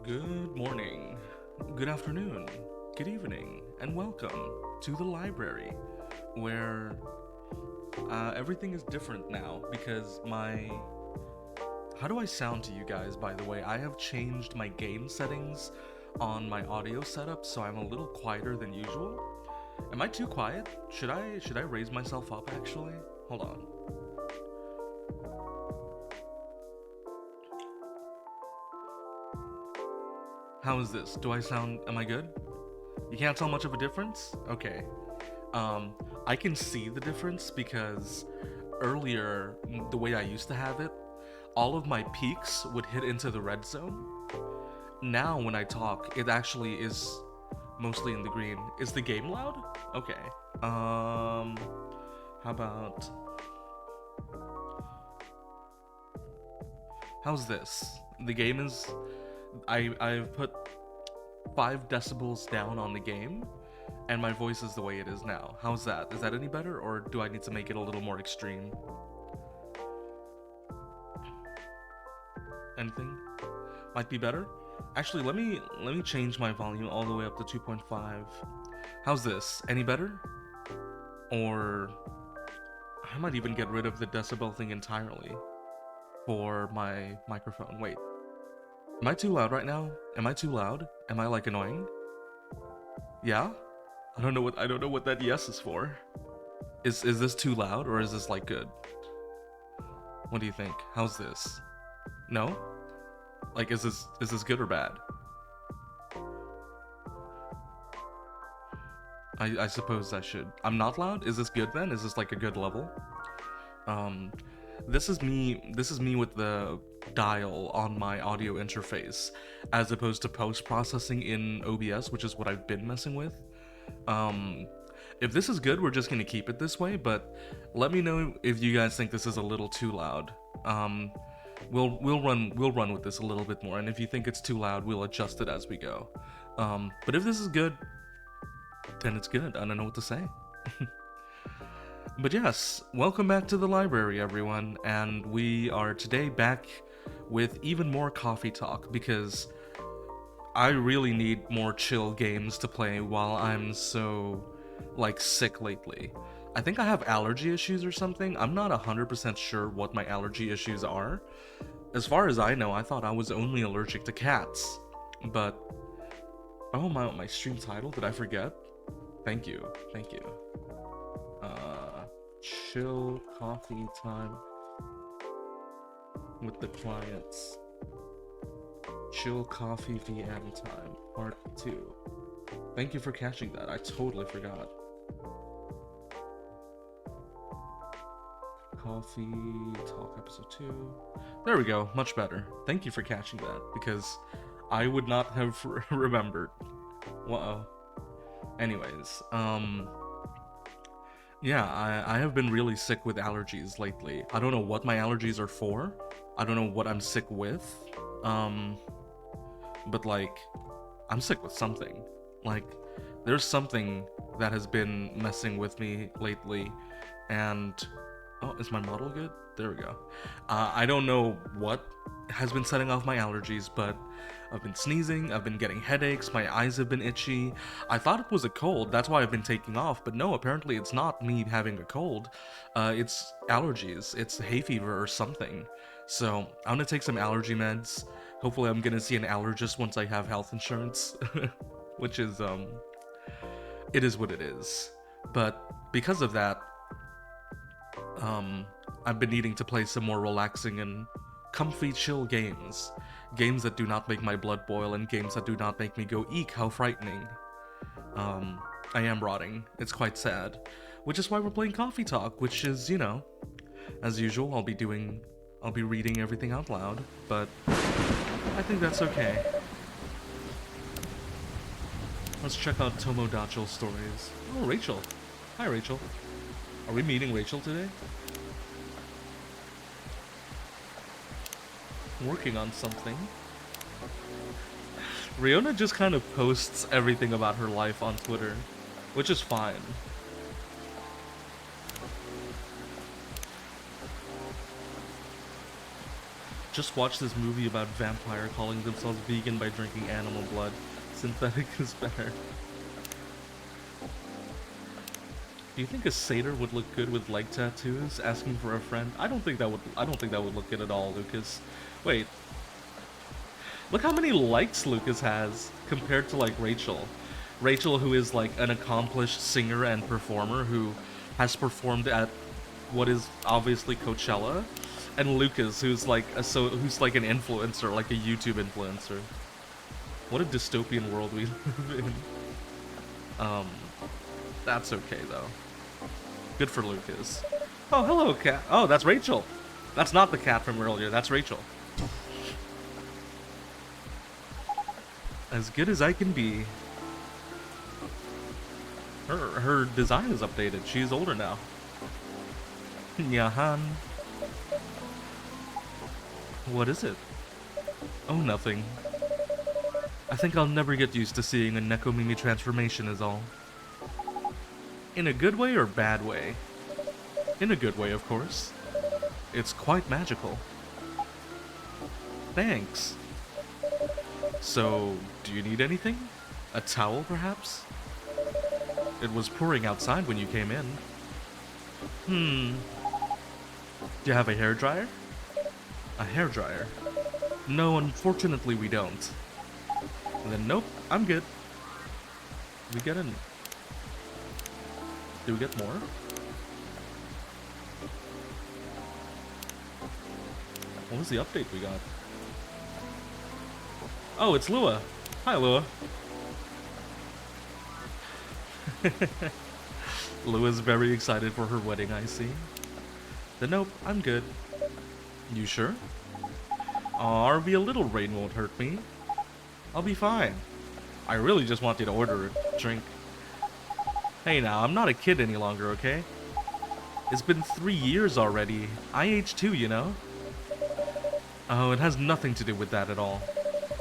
Good morning, good afternoon, good evening, and welcome to the library, where everything is different now because my. How do I sound to you guys, by the way? I have changed my game settings on my audio setup, so I'm a little quieter than usual. Am I too quiet? Should I raise myself up actually? Hold on. How is this? Do I sound, am I good? You can't tell much of a difference? Okay. I can see the difference because earlier, the way I used to have it, all of my peaks would hit into the red zone. Now when I talk, it actually is mostly in the green. Is the game loud? Okay. How about... How's this? The game is... I've put 5 decibels down on the game, and my voice is the way it is now. How's that? Is that any better, or do I need to make it a little more extreme? Anything? Might be better? Actually, let me change my volume all the way up to 2.5. How's this? Any better? Or I might even get rid of the decibel thing entirely for my microphone. Wait. Am I too loud right now? Am I too loud? Am I like annoying? Yeah? I don't know what that yes is for. Is this too loud or is this like good? What do you think? How's this? No? Like is this good or bad? I suppose I should. I'm not loud? Is this good then? Is this like a good level? This is me with the dial on my audio interface, as opposed to post-processing in OBS, which is what I've been messing with. If this is good, we're just gonna keep it this way, but let me know if you guys think this is a little too loud. We'll run with this a little bit more, and if you think it's too loud, we'll adjust it as we go. But if this is good, then it's good. I don't know what to say. But yes, welcome back to the library, everyone, and we are today back with even more coffee talk, because I really need more chill games to play while I'm so, like, sick lately. I think I have allergy issues or something. I'm not 100% sure what my allergy issues are. As far as I know, I thought I was only allergic to cats, but... Oh, my stream title, did I forget? Thank you. Chill coffee time with the clients. Chill coffee VM time, part 2. Thank you for catching that, I totally forgot. Coffee talk episode 2. There we go, much better. Thank you for catching that, because I would not have remembered. Uh-oh. Anyways, yeah, I have been really sick with allergies lately. I don't know what my allergies are for. I don't know what I'm sick with. But like, I'm sick with something. Like, there's something that has been messing with me lately, and... Oh, is my model good? There we go. I don't know what has been setting off my allergies, but I've been sneezing, I've been getting headaches, my eyes have been itchy. I thought it was a cold, that's why I've been taking off, but no, apparently it's not me having a cold. It's allergies, it's hay fever or something. So, I'm gonna take some allergy meds. Hopefully I'm gonna see an allergist once I have health insurance. Which is, it is what it is. But because of that, I've been needing to play some more relaxing and comfy chill games. Games that do not make my blood boil and games that do not make me go, eek, how frightening. I am rotting. It's quite sad. Which is why we're playing Coffee Talk, which is, you know, as usual, I'll be reading everything out loud, but I think that's okay. Let's check out Tomodachi's stories. Oh, Rachel. Hi, Rachel. Are we meeting Rachel today? Working on something. Riona just kind of posts everything about her life on Twitter, which is fine. Just watched this movie about vampire calling themselves vegan by drinking animal blood. Synthetic is better. Do you think a satyr would look good with leg tattoos? Asking for a friend? I don't think that would look good at all, Lucas. Wait. Look how many likes Lucas has compared to like Rachel. Rachel, who is like an accomplished singer and performer who has performed at what is obviously Coachella, and Lucas, who's like who's like an influencer, like a YouTube influencer. What a dystopian world we live in. That's okay though. Good for Lucas. Oh, hello, cat. Oh, that's Rachel. That's not the cat from earlier. That's Rachel. As good as I can be. Her design is updated. She's older now. Nyahan. What is it? Oh, nothing. I think I'll never get used to seeing a Nekomimi transformation is all. In a good way or bad way? In a good way, of course. It's quite magical. Thanks. So, do you need anything? A towel, perhaps? It was pouring outside when you came in. Do you have a hairdryer? A hairdryer? No, unfortunately we don't. And then, nope, I'm good. We get in. Do we get more? What was the update we got? Oh, it's Lua. Hi, Lua. Lua's very excited for her wedding, I see. Then nope, I'm good. You sure? Aw, Arbi, a little rain won't hurt me. I'll be fine. I really just wanted to order a drink. Hey now, I'm not a kid any longer, okay? It's been 3 years already. I aged too, you know? Oh, it has nothing to do with that at all.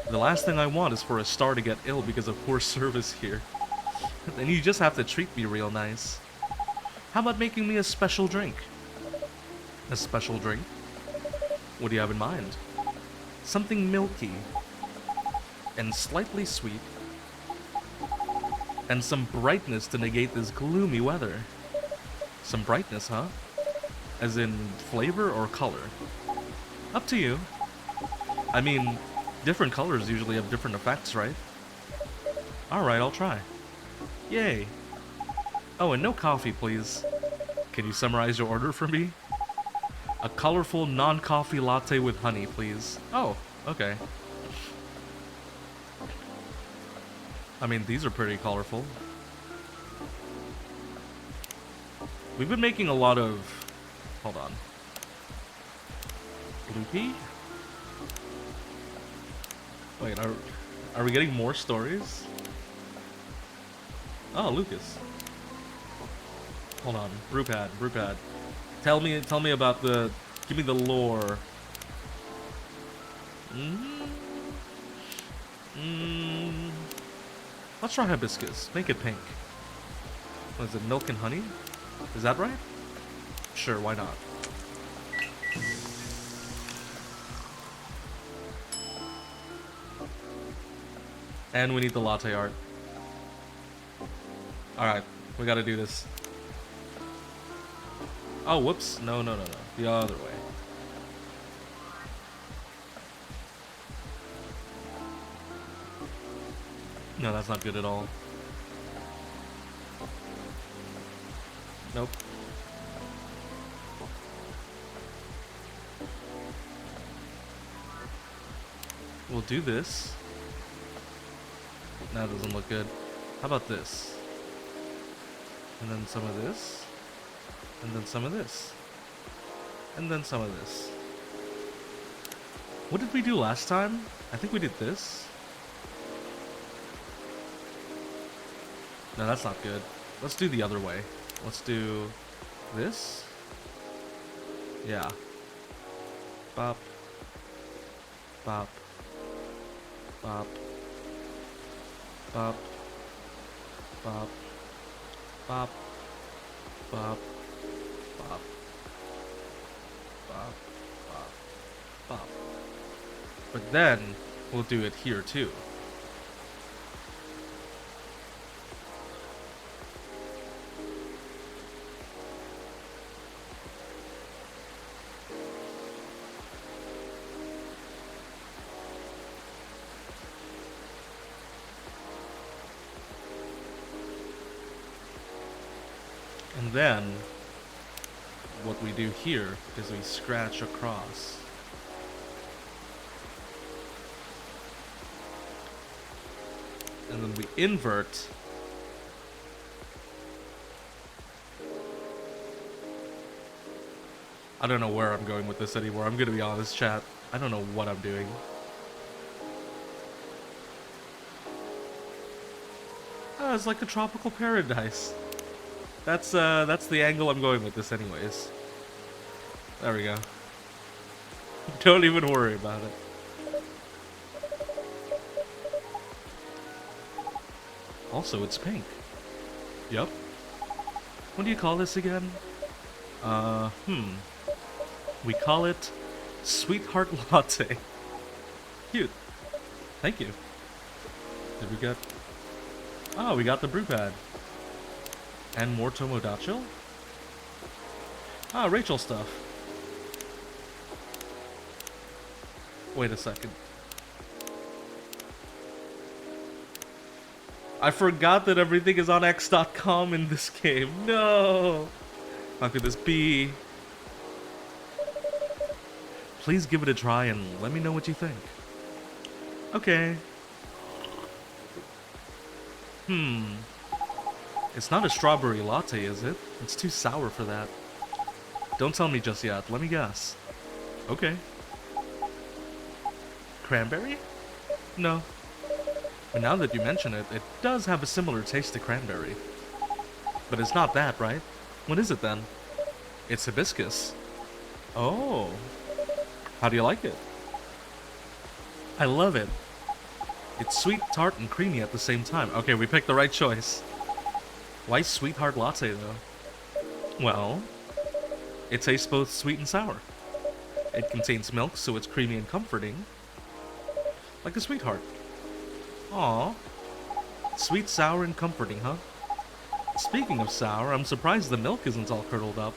The last thing I want is for a star to get ill because of poor service here. Then you just have to treat me real nice. How about making me a special drink? A special drink? What do you have in mind? Something milky. And slightly sweet. And some brightness to negate this gloomy weather. Some brightness, huh? As in flavor or color? Up to you. I mean, different colors usually have different effects, right? Alright, I'll try. Yay. Oh, and no coffee, please. Can you summarize your order for me? A colorful, non-coffee latte with honey, please. Oh, okay. I mean, these are pretty colorful. We've been making a lot of... Hold on. Loopy? Wait, are we getting more stories? Oh, Lucas. Hold on. Brewpad, Brewpad. Tell me about the... Give me the lore. Let's try hibiscus. Make it pink. What is it, milk and honey? Is that right? Sure, why not? And we need the latte art. Alright, we gotta do this. Oh, whoops. No. The other way. No, that's not good at all. Nope. We'll do this. That doesn't look good. How about this? And then some of this. And then some of this. And then some of this. What did we do last time? I think we did this. No, that's not good. Let's do the other way. Let's do this. Yeah. Bop. Bop. Bop. Bop. Bop. Bop. Bop. Bop. Bop. Bop. Bop. But then, we'll do it here too. And then, what we do here is we scratch across. And then we invert. I don't know where I'm going with this anymore. I'm gonna be honest, chat. I don't know what I'm doing. Oh, it's like a tropical paradise. That's the angle I'm going with this anyways. There we go. Don't even worry about it. Also, it's pink. Yup. What do you call this again? We call it Sweetheart Latte. Cute. Thank you. Did we get... Oh, we got the brew pad. And more Tomodachi? Ah, Rachel stuff. Wait a second. I forgot that everything is on X.com in this game. No! How could this be? Please give it a try and let me know what you think. Okay. It's not a strawberry latte, is it? It's too sour for that. Don't tell me just yet. Let me guess. Okay. Cranberry? No. But now that you mention it, it does have a similar taste to cranberry. But it's not that, right? What is it then? It's hibiscus. Oh. How do you like it? I love it. It's sweet, tart, and creamy at the same time. Okay, we picked the right choice. Why Sweetheart Latte, though? Well, it tastes both sweet and sour. It contains milk, so it's creamy and comforting. Like a sweetheart. Aww. Sweet, sour, and comforting, huh? Speaking of sour, I'm surprised the milk isn't all curdled up.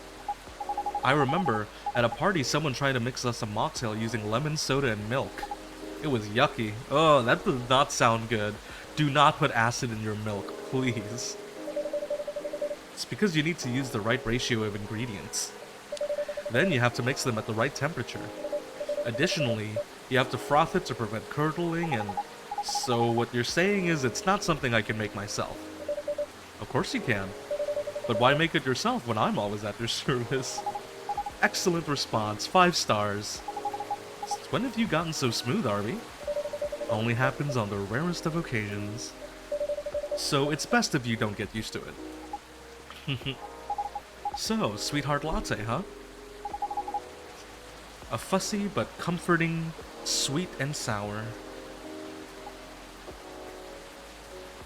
I remember, at a party, someone tried to mix us a mocktail using lemon soda and milk. It was yucky. Oh, that does not sound good. Do not put acid in your milk, please. It's because you need to use the right ratio of ingredients. Then you have to mix them at the right temperature. Additionally, you have to froth it to prevent curdling, and so what you're saying is it's not something I can make myself. Of course you can. But why make it yourself when I'm always at your service? Excellent response, 5 stars. When have you gotten so smooth, Arbi? Only happens on the rarest of occasions. So it's best if you don't get used to it. So, Sweetheart Latte, huh? A fussy but comforting, sweet and sour.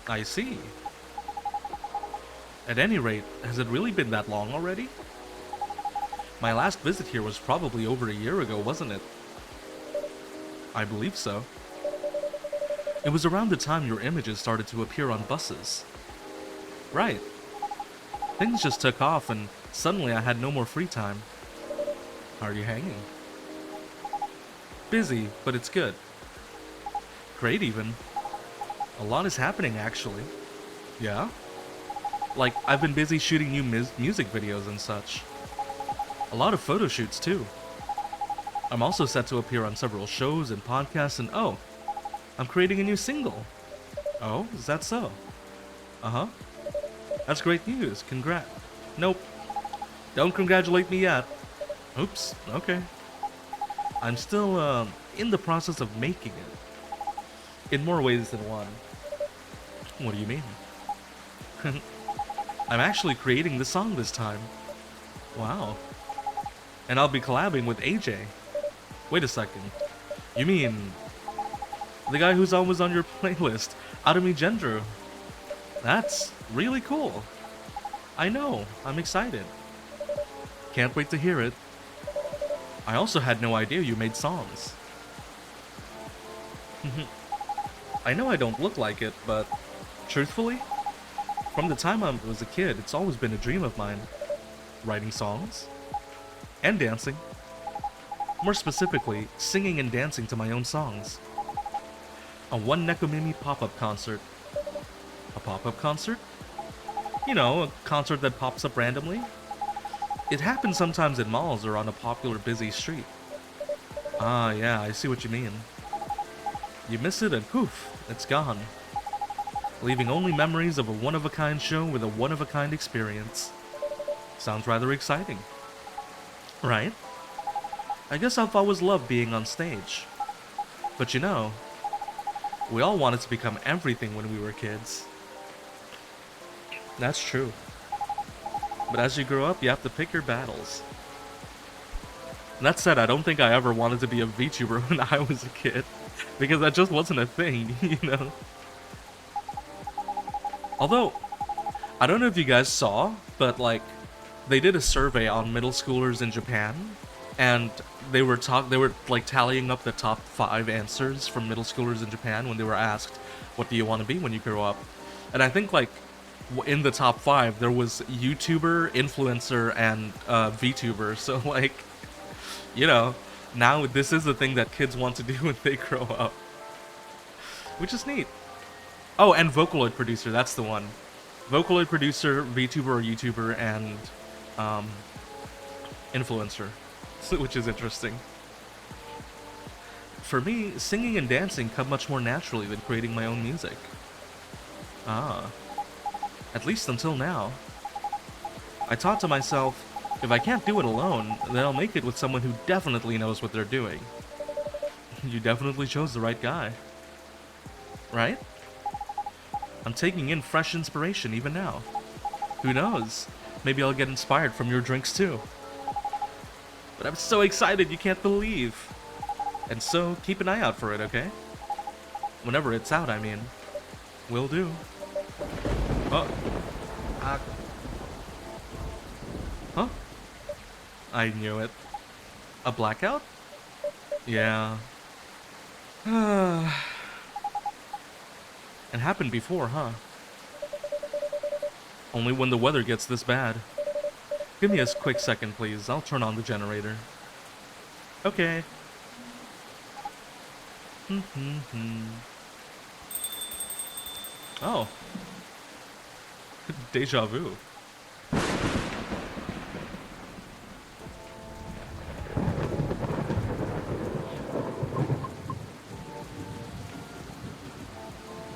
I see. At any rate, has it really been that long already? My last visit here was probably over a year ago, wasn't it? I believe so. It was around the time your images started to appear on buses. Right. Things just took off and suddenly I had no more free time. How are you hanging? Busy, but it's good. Great even. A lot is happening actually. Yeah? Like, I've been busy shooting new music videos and such. A lot of photo shoots too. I'm also set to appear on several shows and podcasts and oh, I'm creating a new single. Oh, is that so? Uh-huh. That's great news. Congrats. Nope. Don't congratulate me yet. Oops. Okay. I'm still, in the process of making it. In more ways than one. What do you mean? I'm actually creating the song this time. Wow. And I'll be collabing with AJ. Wait a second. You mean the guy who's always on your playlist, Arbi Gendru? That's really cool. I know. I'm excited. Can't wait to hear it. I also had no idea you made songs. I know I don't look like it, but truthfully, from the time I was a kid, it's always been a dream of mine. Writing songs. And dancing. More specifically, singing and dancing to my own songs. A One Nekomimi pop-up concert. A pop-up concert? You know, a concert that pops up randomly. It happens sometimes in malls or on a popular busy street. Ah, yeah, I see what you mean. You miss it and poof, it's gone. Leaving only memories of a one-of-a-kind show with a one-of-a-kind experience. Sounds rather exciting. Right? I guess I've always loved being on stage. But you know, we all wanted to become everything when we were kids. That's true. But as you grow up, you have to pick your battles. That said, I don't think I ever wanted to be a VTuber when I was a kid. Because that just wasn't a thing, you know? Although, I don't know if you guys saw, but like, they did a survey on middle schoolers in Japan, and they were like tallying up the top 5 answers from middle schoolers in Japan when they were asked, what do you want to be when you grow up? And I think like, in the top 5, there was YouTuber, influencer, and VTuber, so like, you know, now this is the thing that kids want to do when they grow up. Which is neat. Oh, and Vocaloid producer, that's the one. Vocaloid producer, VTuber or YouTuber, and influencer, which is interesting. For me, singing and dancing come much more naturally than creating my own music. Ah. At least until now. I thought to myself, if I can't do it alone, then I'll make it with someone who definitely knows what they're doing. You definitely chose the right guy. Right? I'm taking in fresh inspiration even now. Who knows? Maybe I'll get inspired from your drinks too. But I'm so excited you can't believe. And so, keep an eye out for it, okay? Whenever it's out, I mean. Will do. Oh. Huh? I knew it. A blackout? Yeah. It happened before, huh? Only when the weather gets this bad. Give me a quick second, please. I'll turn on the generator. Okay. Oh. Deja vu.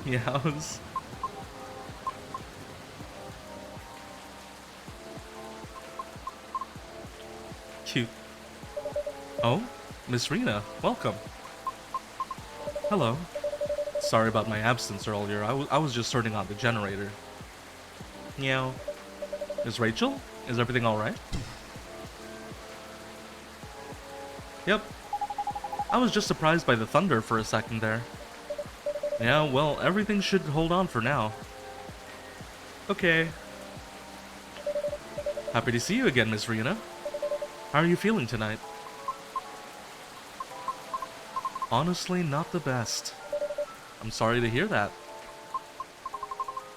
Meows. Cute. Oh, Miss Rena, welcome. Hello. Sorry about my absence earlier. I was just turning on the generator. Meow. Miss Rachel? Is everything alright? Yep. I was just surprised by the thunder for a second there. Yeah, well, everything should hold on for now. Okay. Happy to see you again, Miss Rena. How are you feeling tonight? Honestly, not the best. I'm sorry to hear that.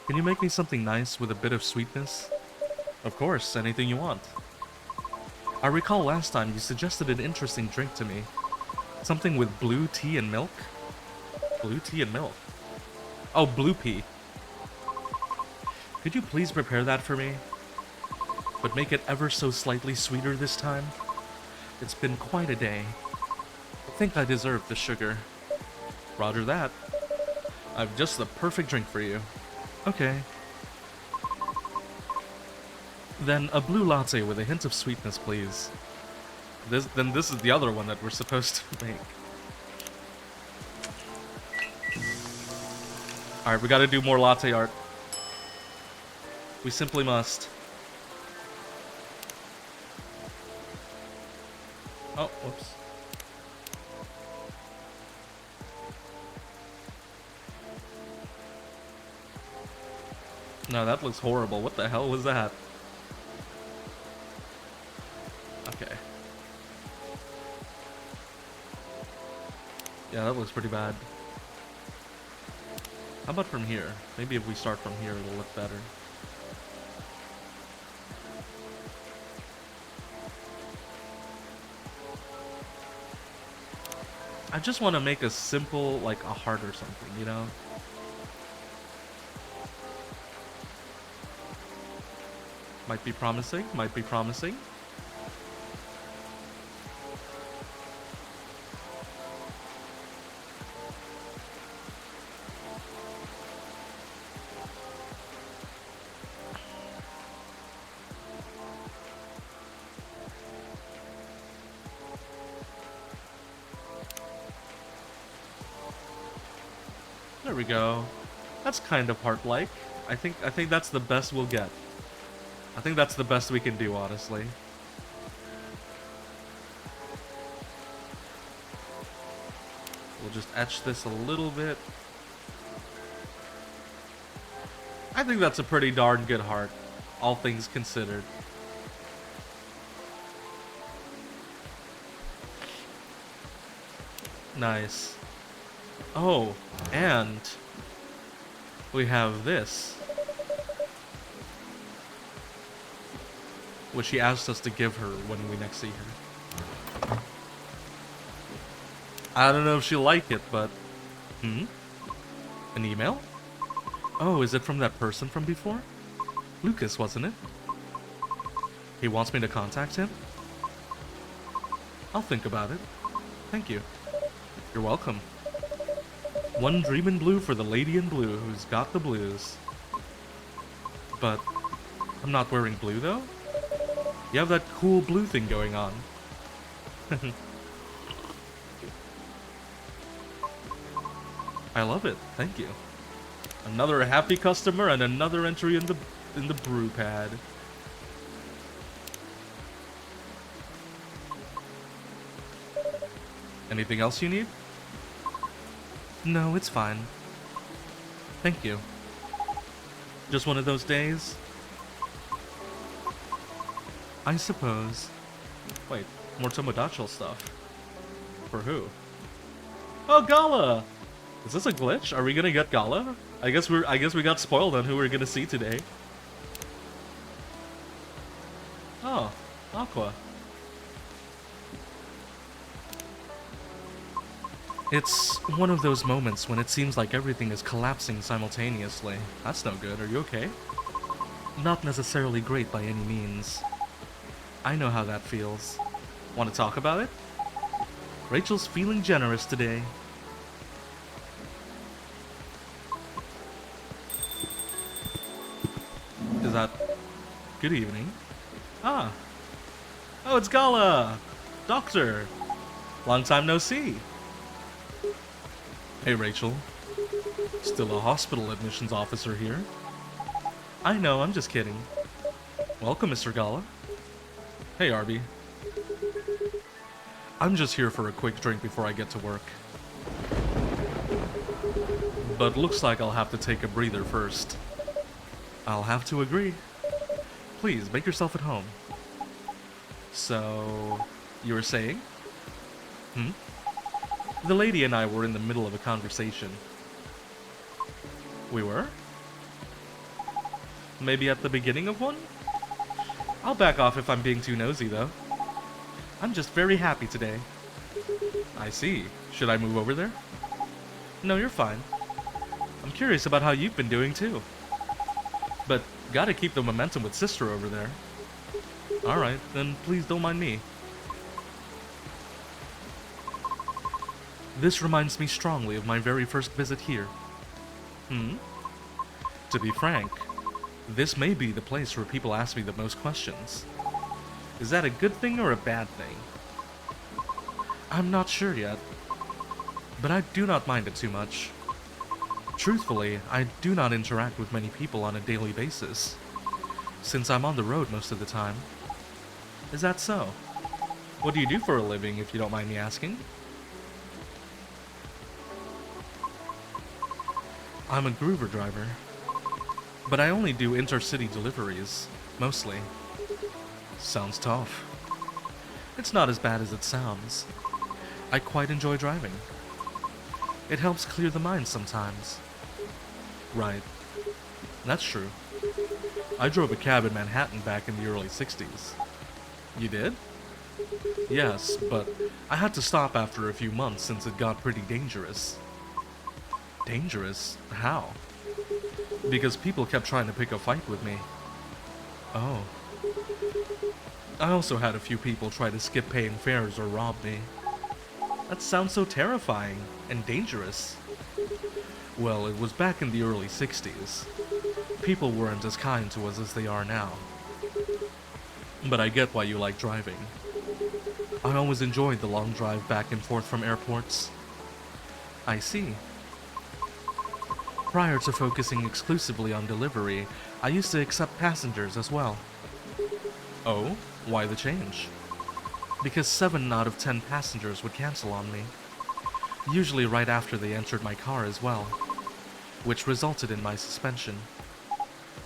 Can you make me something nice with a bit of sweetness? Of course, anything you want. I recall last time you suggested an interesting drink to me. Something with blue tea and milk? Blue tea and milk. Oh, blue pea. Could you please prepare that for me? But make it ever so slightly sweeter this time? It's been quite a day. I think I deserve the sugar. Roger that. I've just the perfect drink for you. Okay. Then a blue latte with a hint of sweetness, please. This is the other one that we're supposed to make. Alright, we gotta do more latte art. We simply must. Oh, whoops. No, that looks horrible. What the hell was that? Okay. Yeah, that looks pretty bad. How about from here? Maybe if we start from here, it'll look better. I just want to make a simple, like, a heart or something, you know? Might be promising, might be promising. There we go. That's kind of heart-like. I think that's the best we'll get. I think that's the best we can do, honestly. We'll just etch this a little bit. I think that's a pretty darn good heart, all things considered. Nice. Oh, and we have this, which she asked us to give her when we next see her. I don't know if she'll like it, but... An email? Oh, is it from that person from before? Lucas, wasn't it? He wants me to contact him? I'll think about it. Thank you. You're welcome. One dream in blue for the lady in blue who's got the blues. But I'm not wearing blue, though? You have that cool blue thing going on. I love it. Thank you. Another happy customer and another entry in the brew pad. Anything else you need? No, it's fine. Thank you. Just one of those days? I suppose. Wait, more Tomodachi stuff. For who? Oh, Gala! Is this a glitch? Are we gonna get Gala? I guess we got spoiled on who we're gonna see today. Oh, Aqua. It's one of those moments when it seems like everything is collapsing simultaneously. That's no good. Are you okay? Not necessarily great by any means. I know how that feels. Want to talk about it? Rachel's feeling generous today. Is that... Good evening. Ah. Oh, it's Gala! Doctor! Long time no see. Hey, Rachel. Still a hospital admissions officer here? I know, I'm just kidding. Welcome, Mr. Gala. Hey, Arbi. I'm just here for a quick drink before I get to work. But looks like I'll have to take a breather first. I'll have to agree. Please, make yourself at home. So, you were saying? The lady and I were in the middle of a conversation. We were? Maybe at the beginning of one? I'll back off if I'm being too nosy, though. I'm just very happy today. I see. Should I move over there? No, you're fine. I'm curious about how you've been doing, too. But gotta keep the momentum with sister over there. Alright, then please don't mind me. This reminds me strongly of my very first visit here. To be frank, This may be the place where people ask me the most questions. Is that a good thing or a bad thing? I'm not sure yet, but I do not mind it too much. Truthfully, I do not interact with many people on a daily basis, since I'm on the road most of the time. Is that so? What do you do for a living, if you don't mind me asking? I'm a groover driver, but I only do intercity deliveries, mostly. Sounds tough. It's not as bad as it sounds. I quite enjoy driving. It helps clear the mind sometimes. Right. That's true. I drove a cab in Manhattan back in the early 60s. You did? Yes, but I had to stop after a few months since it got pretty dangerous. Dangerous? How? Because people kept trying to pick a fight with me. Oh. I also had a few people try to skip paying fares or rob me. That sounds so terrifying and dangerous. Well, it was back in the early 60s. People weren't as kind to us as they are now. But I get why you like driving. I always enjoyed the long drive back and forth from airports. I see. Prior to focusing exclusively on delivery, I used to accept passengers as well. Oh? Why the change? Because 7 out of 10 passengers would cancel on me. Usually right after they entered my car as well. Which resulted in my suspension.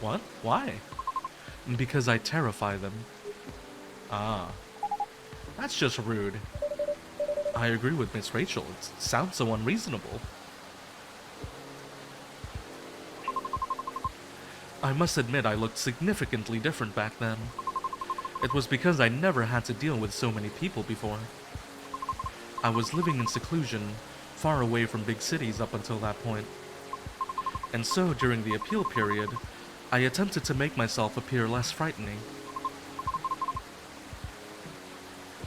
What? Why? Because I terrify them. Ah. That's just rude. I agree with Miss Rachel. It sounds so unreasonable. I must admit I looked significantly different back then. It was because I never had to deal with so many people before. I was living in seclusion, far away from big cities up until that point. And so, during the appeal period, I attempted to make myself appear less frightening.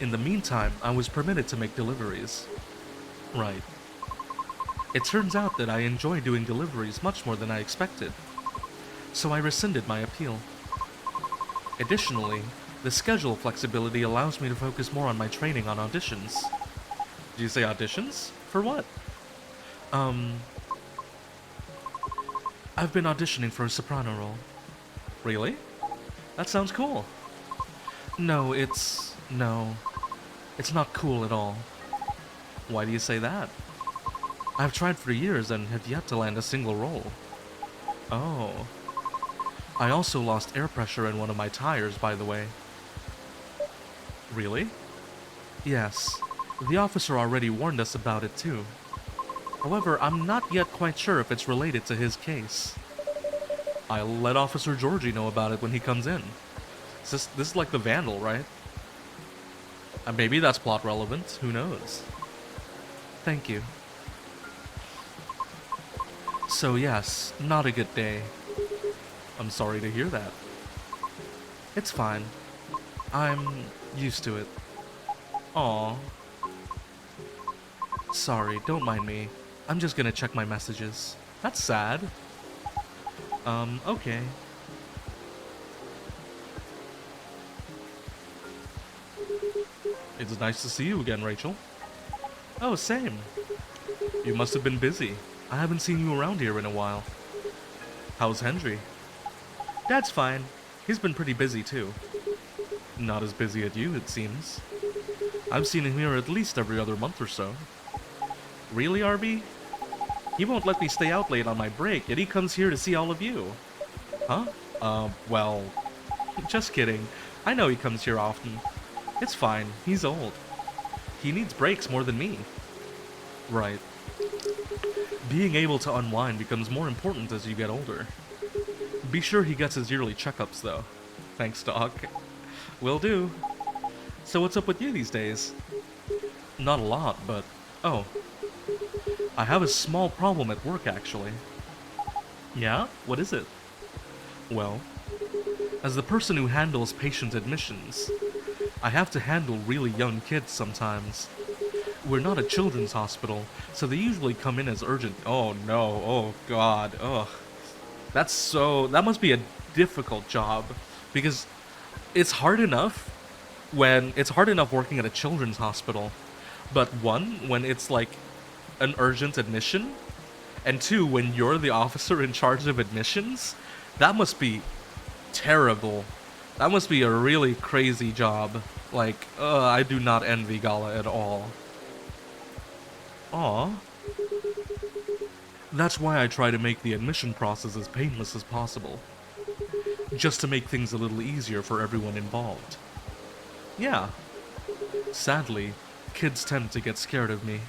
In the meantime, I was permitted to make deliveries. Right. It turns out that I enjoy doing deliveries much more than I expected. So I rescinded my appeal. Additionally, the schedule flexibility allows me to focus more on my training on auditions. Did you say auditions? For what? I've been auditioning for a soprano role. Really? That sounds cool. No, it's not cool at all. Why do you say that? I've tried for years and have yet to land a single role. Oh. I also lost air pressure in one of my tires, by the way. Really? Yes. The officer already warned us about it too. However, I'm not yet quite sure if it's related to his case. I'll let Officer Georgie know about it when he comes in. This is like the Vandal, right? And maybe that's plot relevant, who knows? Thank you. So yes, not a good day. I'm sorry to hear that. It's fine. I'm used to it. Aw. Sorry, don't mind me. I'm just gonna check my messages. That's sad. Okay. It's nice to see you again, Rachel. Oh, same. You must have been busy. I haven't seen you around here in a while. How's Henry? Dad's fine. He's been pretty busy, too. Not as busy as you, it seems. I've seen him here at least every other month or so. Really, Arbi? He won't let me stay out late on my break, yet he comes here to see all of you. Huh? Well... Just kidding. I know he comes here often. It's fine. He's old. He needs breaks more than me. Right. Being able to unwind becomes more important as you get older. Be sure he gets his yearly checkups, though. Thanks, Doc. Will do. So what's up with you these days? Not a lot, but... Oh. I have a small problem at work, actually. Yeah? What is it? Well, as the person who handles patient admissions, I have to handle really young kids sometimes. We're not a children's hospital, so they usually come in as urgent. Oh no, oh god, ugh. That must be a difficult job, because it's hard enough it's hard enough working at a children's hospital, but one, when it's like an urgent admission, and two, when you're the officer in charge of admissions, that must be terrible. That must be a really crazy job. Like, I do not envy Gala at all. Aw. That's why I try to make the admission process as painless as possible. Just to make things a little easier for everyone involved. Yeah. Sadly, kids tend to get scared of me,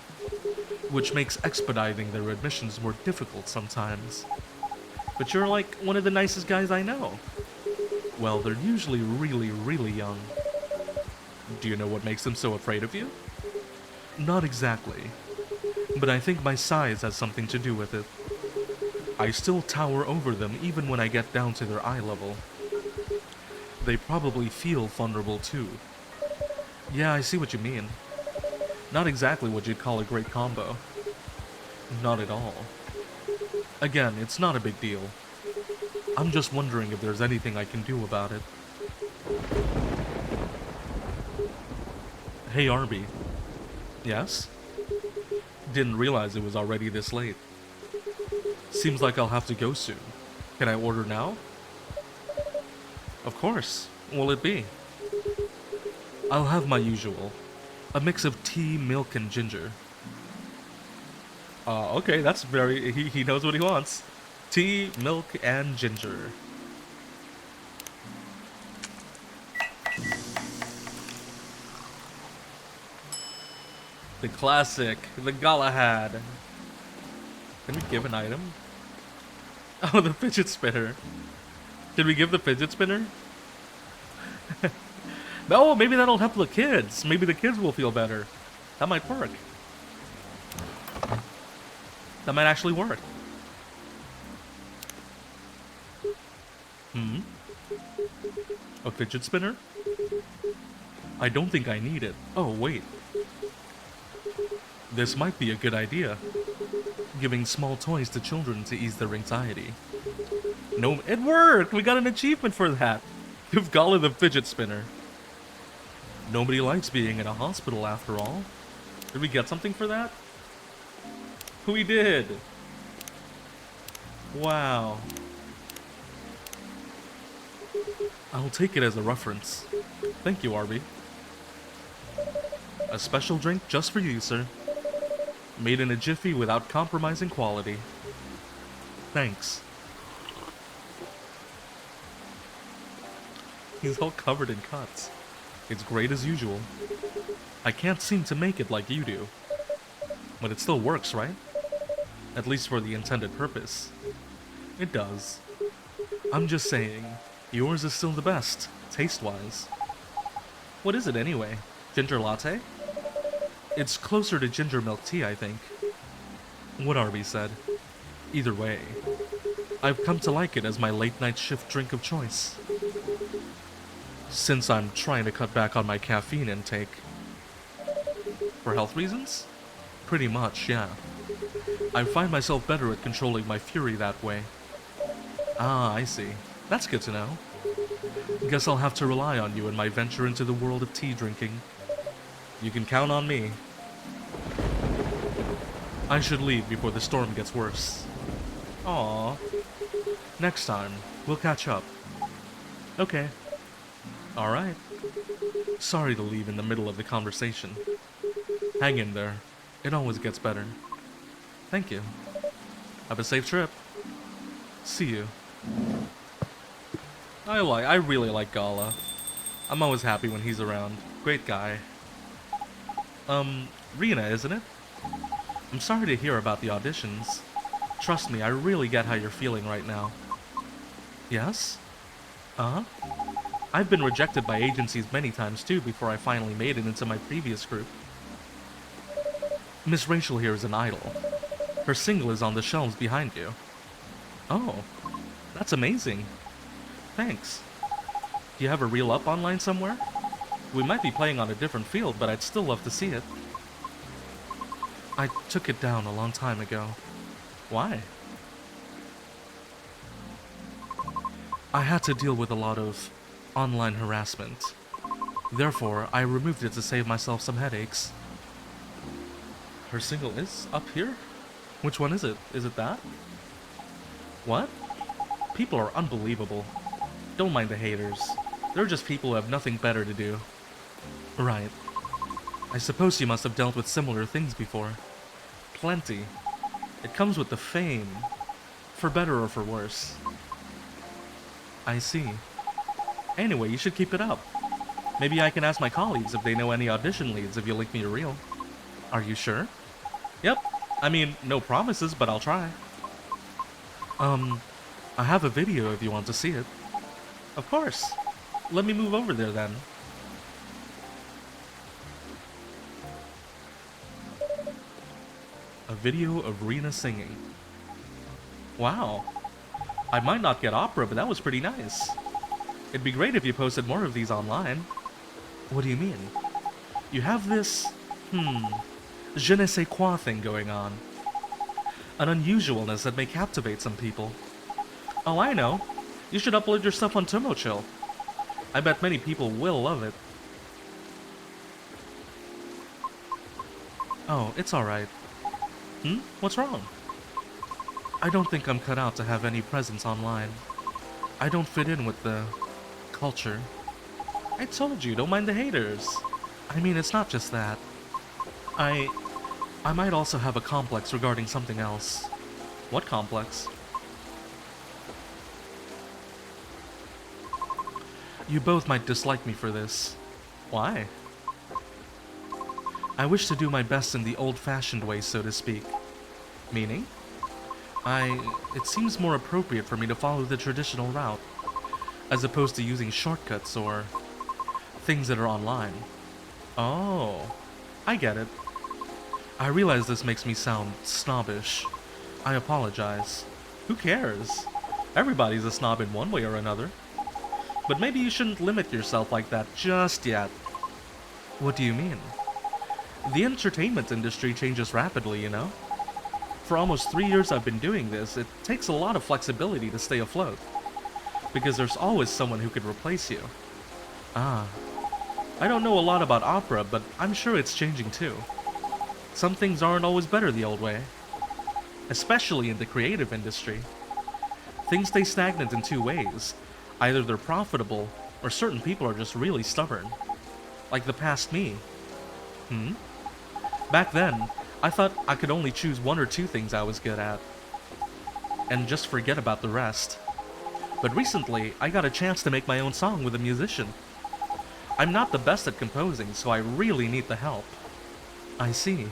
which makes expediting their admissions more difficult sometimes. But you're like one of the nicest guys I know. Well, they're usually really, really young. Do you know what makes them so afraid of you? Not exactly, but I think my size has something to do with it. I still tower over them even when I get down to their eye level. They probably feel vulnerable too. Yeah, I see what you mean. Not exactly what you'd call a great combo. Not at all. Again, it's not a big deal. I'm just wondering if there's anything I can do about it. Hey, Arbi. Yes? Didn't realize it was already this late. Seems like I'll have to go soon. Can I order now? Of course. Will it be? I'll have my usual. A mix of tea, milk, and ginger. Okay, that's very... He knows what he wants. Tea, milk, and ginger. The classic, the Galahad. Can we give an item? Oh, the fidget spinner. Did we give the fidget spinner? No, maybe that'll help the kids. Maybe the kids will feel better. That might work. That might actually work. A fidget spinner? I don't think I need it. Oh, wait. This might be a good idea. Giving small toys to children to ease their anxiety. No, it worked! We got an achievement for that! Give Gala the fidget spinner. Nobody likes being in a hospital after all. Did we get something for that? We did! Wow. I'll take it as a reference. Thank you, Arbi. A special drink just for you, sir. Made in a jiffy without compromising quality. Thanks. He's all covered in cuts. It's great as usual. I can't seem to make it like you do. But it still works, right? At least for the intended purpose. It does. I'm just saying, yours is still the best, taste-wise. What is it anyway? Ginger latte? It's closer to ginger milk tea, I think. What Arby said. Either way, I've come to like it as my late-night shift drink of choice. Since I'm trying to cut back on my caffeine intake. For health reasons? Pretty much, yeah. I find myself better at controlling my fury that way. Ah, I see. That's good to know. Guess I'll have to rely on you in my venture into the world of tea drinking. You can count on me. I should leave before the storm gets worse. Aww. Next time, we'll catch up. Okay. Alright. Sorry to leave in the middle of the conversation. Hang in there. It always gets better. Thank you. Have a safe trip. See you. I really like Gala. I'm always happy when he's around. Great guy. Rena, isn't it? I'm sorry to hear about the auditions. Trust me, I really get how you're feeling right now. Yes? Uh-huh. I've been rejected by agencies many times too before I finally made it into my previous group. Miss Rachel here is an idol. Her single is on the shelves behind you. Oh, that's amazing. Thanks. Do you have a reel up online somewhere? We might be playing on a different field, but I'd still love to see it. I took it down a long time ago. Why? I had to deal with a lot of online harassment. Therefore, I removed it to save myself some headaches. Her single is up here? Which one is it? Is it that? What? People are unbelievable. Don't mind the haters. They're just people who have nothing better to do. Right. I suppose you must have dealt with similar things before. Plenty. It comes with the fame. For better or for worse. I see. Anyway, you should keep it up. Maybe I can ask my colleagues if they know any audition leads if you link me a reel. Are you sure? Yep. I mean, no promises, but I'll try. I have a video if you want to see it. Of course. Let me move over there then. A video of Rena singing. Wow. I might not get opera, but that was pretty nice. It'd be great if you posted more of these online. What do you mean? You have this, je ne sais quoi thing going on. An unusualness that may captivate some people. Oh, I know. You should upload your stuff on Tomochill. I bet many people will love it. Oh, it's alright. What's wrong? I don't think I'm cut out to have any presence online. I don't fit in with the culture. I told you, don't mind the haters. I mean, it's not just that. I might also have a complex regarding something else. What complex? You both might dislike me for this. Why? I wish to do my best in the old-fashioned way, so to speak. Meaning? It seems more appropriate for me to follow the traditional route, as opposed to using shortcuts or things that are online. Oh, I get it. I realize this makes me sound snobbish. I apologize. Who cares? Everybody's a snob in one way or another. But maybe you shouldn't limit yourself like that just yet. What do you mean? The entertainment industry changes rapidly, you know? For almost 3 years I've been doing this, it takes a lot of flexibility to stay afloat. Because there's always someone who could replace you. Ah. I don't know a lot about opera, but I'm sure it's changing too. Some things aren't always better the old way. Especially in the creative industry. Things stay stagnant in two ways. Either they're profitable, or certain people are just really stubborn. Like the past me. Back then, I thought I could only choose one or two things I was good at. And just forget about the rest. But recently, I got a chance to make my own song with a musician. I'm not the best at composing, so I really need the help. I see.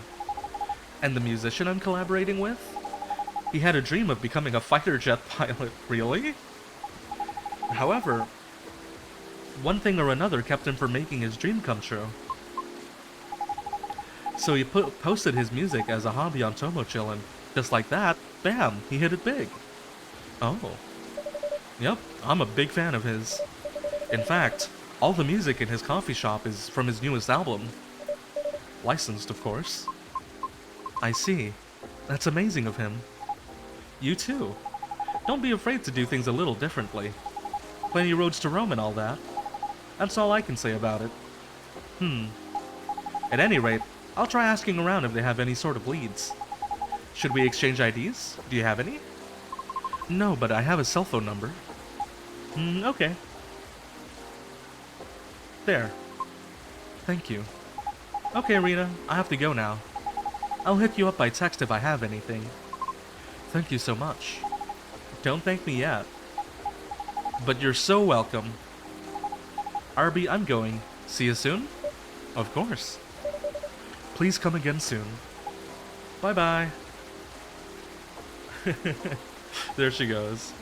And the musician I'm collaborating with? He had a dream of becoming a fighter jet pilot. Really? However, one thing or another kept him from making his dream come true. So he posted his music as a hobby on Tomochill, and just like that, bam, he hit it big. Oh. Yep, I'm a big fan of his. In fact, all the music in his coffee shop is from his newest album. Licensed, of course. I see. That's amazing of him. You too. Don't be afraid to do things a little differently. Plenty roads to Rome and all that. That's all I can say about it. At any rate, I'll try asking around if they have any sort of leads. Should we exchange IDs? Do you have any? No, but I have a cell phone number. Okay. There. Thank you. Okay, Rena, I have to go now. I'll hit you up by text if I have anything. Thank you so much. Don't thank me yet. But you're so welcome. Arbi, I'm going. See you soon? Of course. Please come again soon. Bye-bye. There she goes.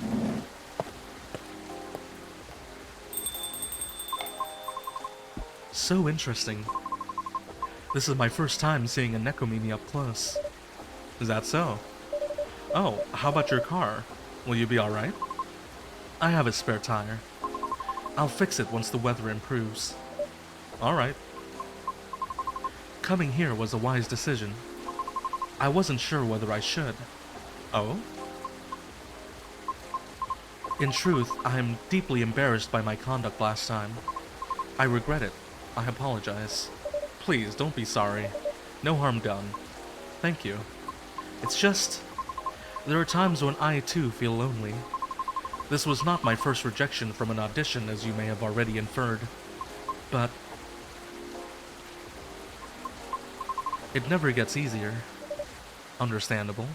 So interesting. This is my first time seeing a Nekomimi up close. Is that so? Oh, how about your car? Will you be alright? I have a spare tire. I'll fix it once the weather improves. Alright. Coming here was a wise decision. I wasn't sure whether I should. Oh? In truth, I am deeply embarrassed by my conduct last time. I regret it. I apologize. Please, don't be sorry. No harm done. Thank you. It's just... there are times when I, too, feel lonely. This was not my first rejection from an audition, as you may have already inferred. But... it never gets easier. Understandable.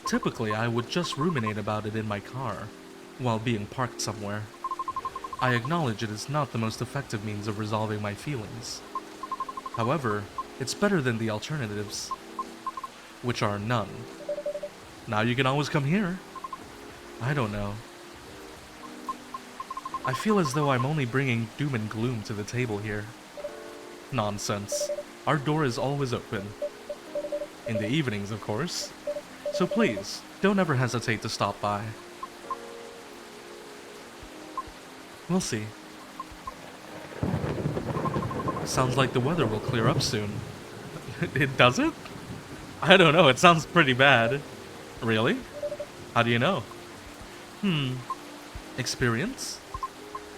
Typically, I would just ruminate about it in my car, while being parked somewhere. I acknowledge it is not the most effective means of resolving my feelings. However, it's better than the alternatives, which are none. Now you can always come here. I don't know. I feel as though I'm only bringing doom and gloom to the table here. Nonsense. Our door is always open. In the evenings, of course. So please, don't ever hesitate to stop by. We'll see. Sounds like the weather will clear up soon. It doesn't? I don't know, it sounds pretty bad. Really? How do you know? Experience?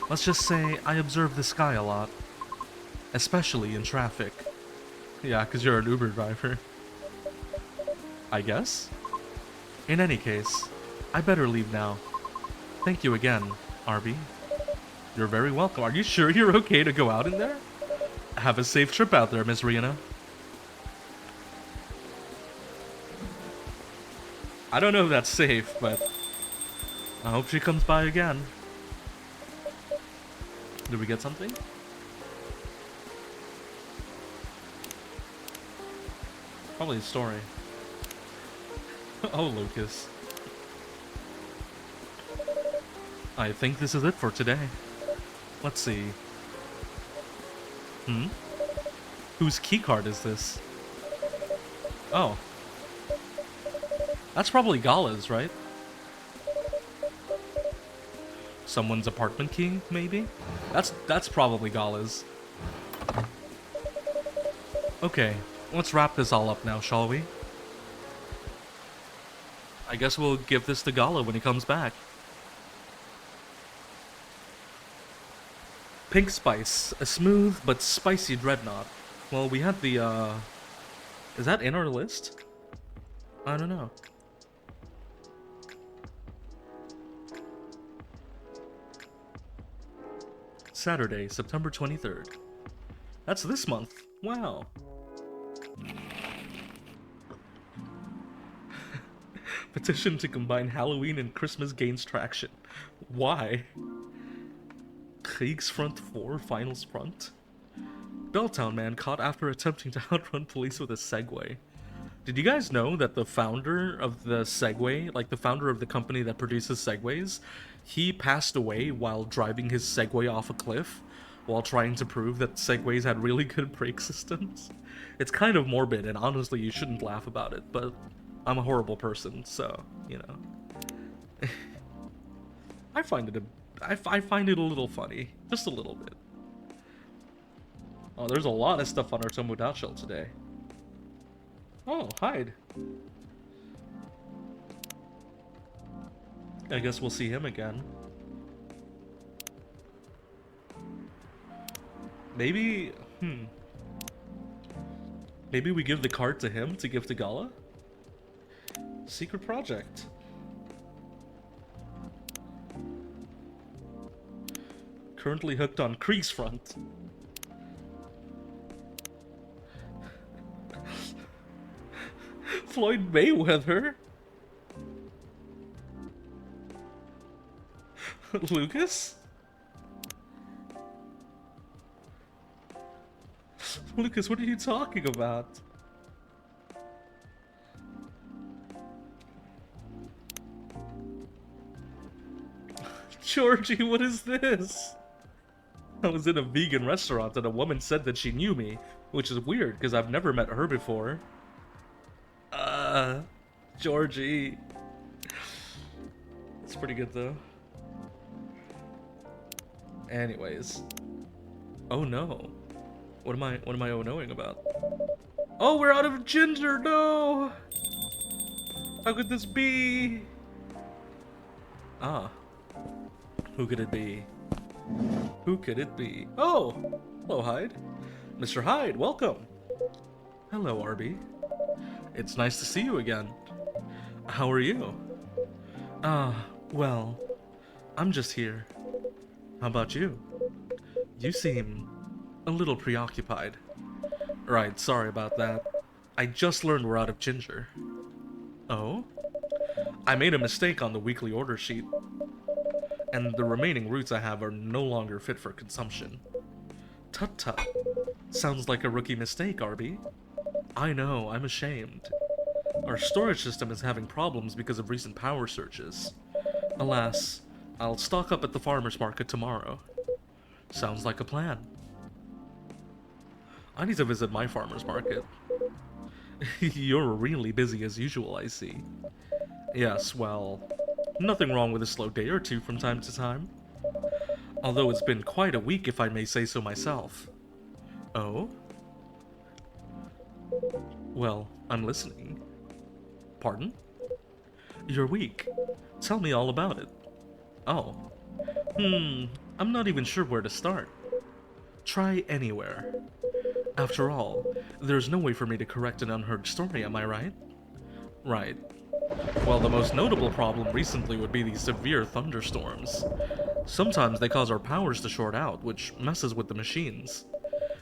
Let's just say I observe the sky a lot. Especially in traffic. Yeah, 'cause you're an Uber driver. I guess? In any case, I better leave now. Thank you again, Arbi. You're very welcome. Are you sure you're okay to go out in there? Have a safe trip out there, Miss Rihanna. I don't know if that's safe, but I hope she comes by again. Did we get something? Probably a story. Oh, Lucas. I think this is it for today. Let's see. Whose keycard is this? Oh. That's probably Gala's, right? Someone's apartment key, maybe? That's probably Gala's. Okay, let's wrap this all up now, shall we? I guess we'll give this to Gala when he comes back. Pink Spice, a smooth but spicy dreadnought. Well, we had the, is that in our list? I don't know. Saturday, September 23rd. That's this month. Wow. Petition to combine Halloween and Christmas gains traction. Why? Kriegsfront 4 Finals Front? Belltown man caught after attempting to outrun police with a Segway. Did you guys know that the founder of the Segway, like the founder of the company that produces Segways, he passed away while driving his Segway off a cliff while trying to prove that Segways had really good brake systems? It's kind of morbid, and honestly, you shouldn't laugh about it, but I'm a horrible person, so, you know. I find it a little funny. Just a little bit. Oh, there's a lot of stuff on our Tomodachi today. Oh, hide. I guess we'll see him again. Maybe, maybe we give the card to him to give to Gala? Secret project. Currently hooked on Kriegsfront. Floyd Mayweather? Lucas? Lucas, what are you talking about? Georgie, what is this? I was in a vegan restaurant and a woman said that she knew me, which is weird because I've never met her before. Georgie. It's pretty good though. Anyways. Oh no. What am I oh-knowing about? Oh, we're out of ginger, no! How could this be? Ah, who could it be? Who could it be? Oh, hello, Hyde. Mr. Hyde, welcome. Hello, Arbi. It's nice to see you again. How are you? Well, I'm just here. How about you? You seem a little preoccupied. Right, sorry about that. I just learned we're out of ginger. Oh? I made a mistake on the weekly order sheet, and the remaining roots I have are no longer fit for consumption. Tut-tut. Sounds like a rookie mistake, Arbi. I know, I'm ashamed. Our storage system is having problems because of recent power surges. Alas, I'll stock up at the farmer's market tomorrow. Sounds like a plan. I need to visit my farmer's market. You're really busy as usual, I see. Yes, well, nothing wrong with a slow day or two from time to time. Although it's been quite a week, if I may say so myself. Oh? Well, I'm listening. Pardon? You're weak. Tell me all about it. Oh. I'm not even sure where to start. Try anywhere. After all, there's no way for me to correct an unheard story, am I right? Right. Well, the most notable problem recently would be these severe thunderstorms. Sometimes they cause our powers to short out, which messes with the machines.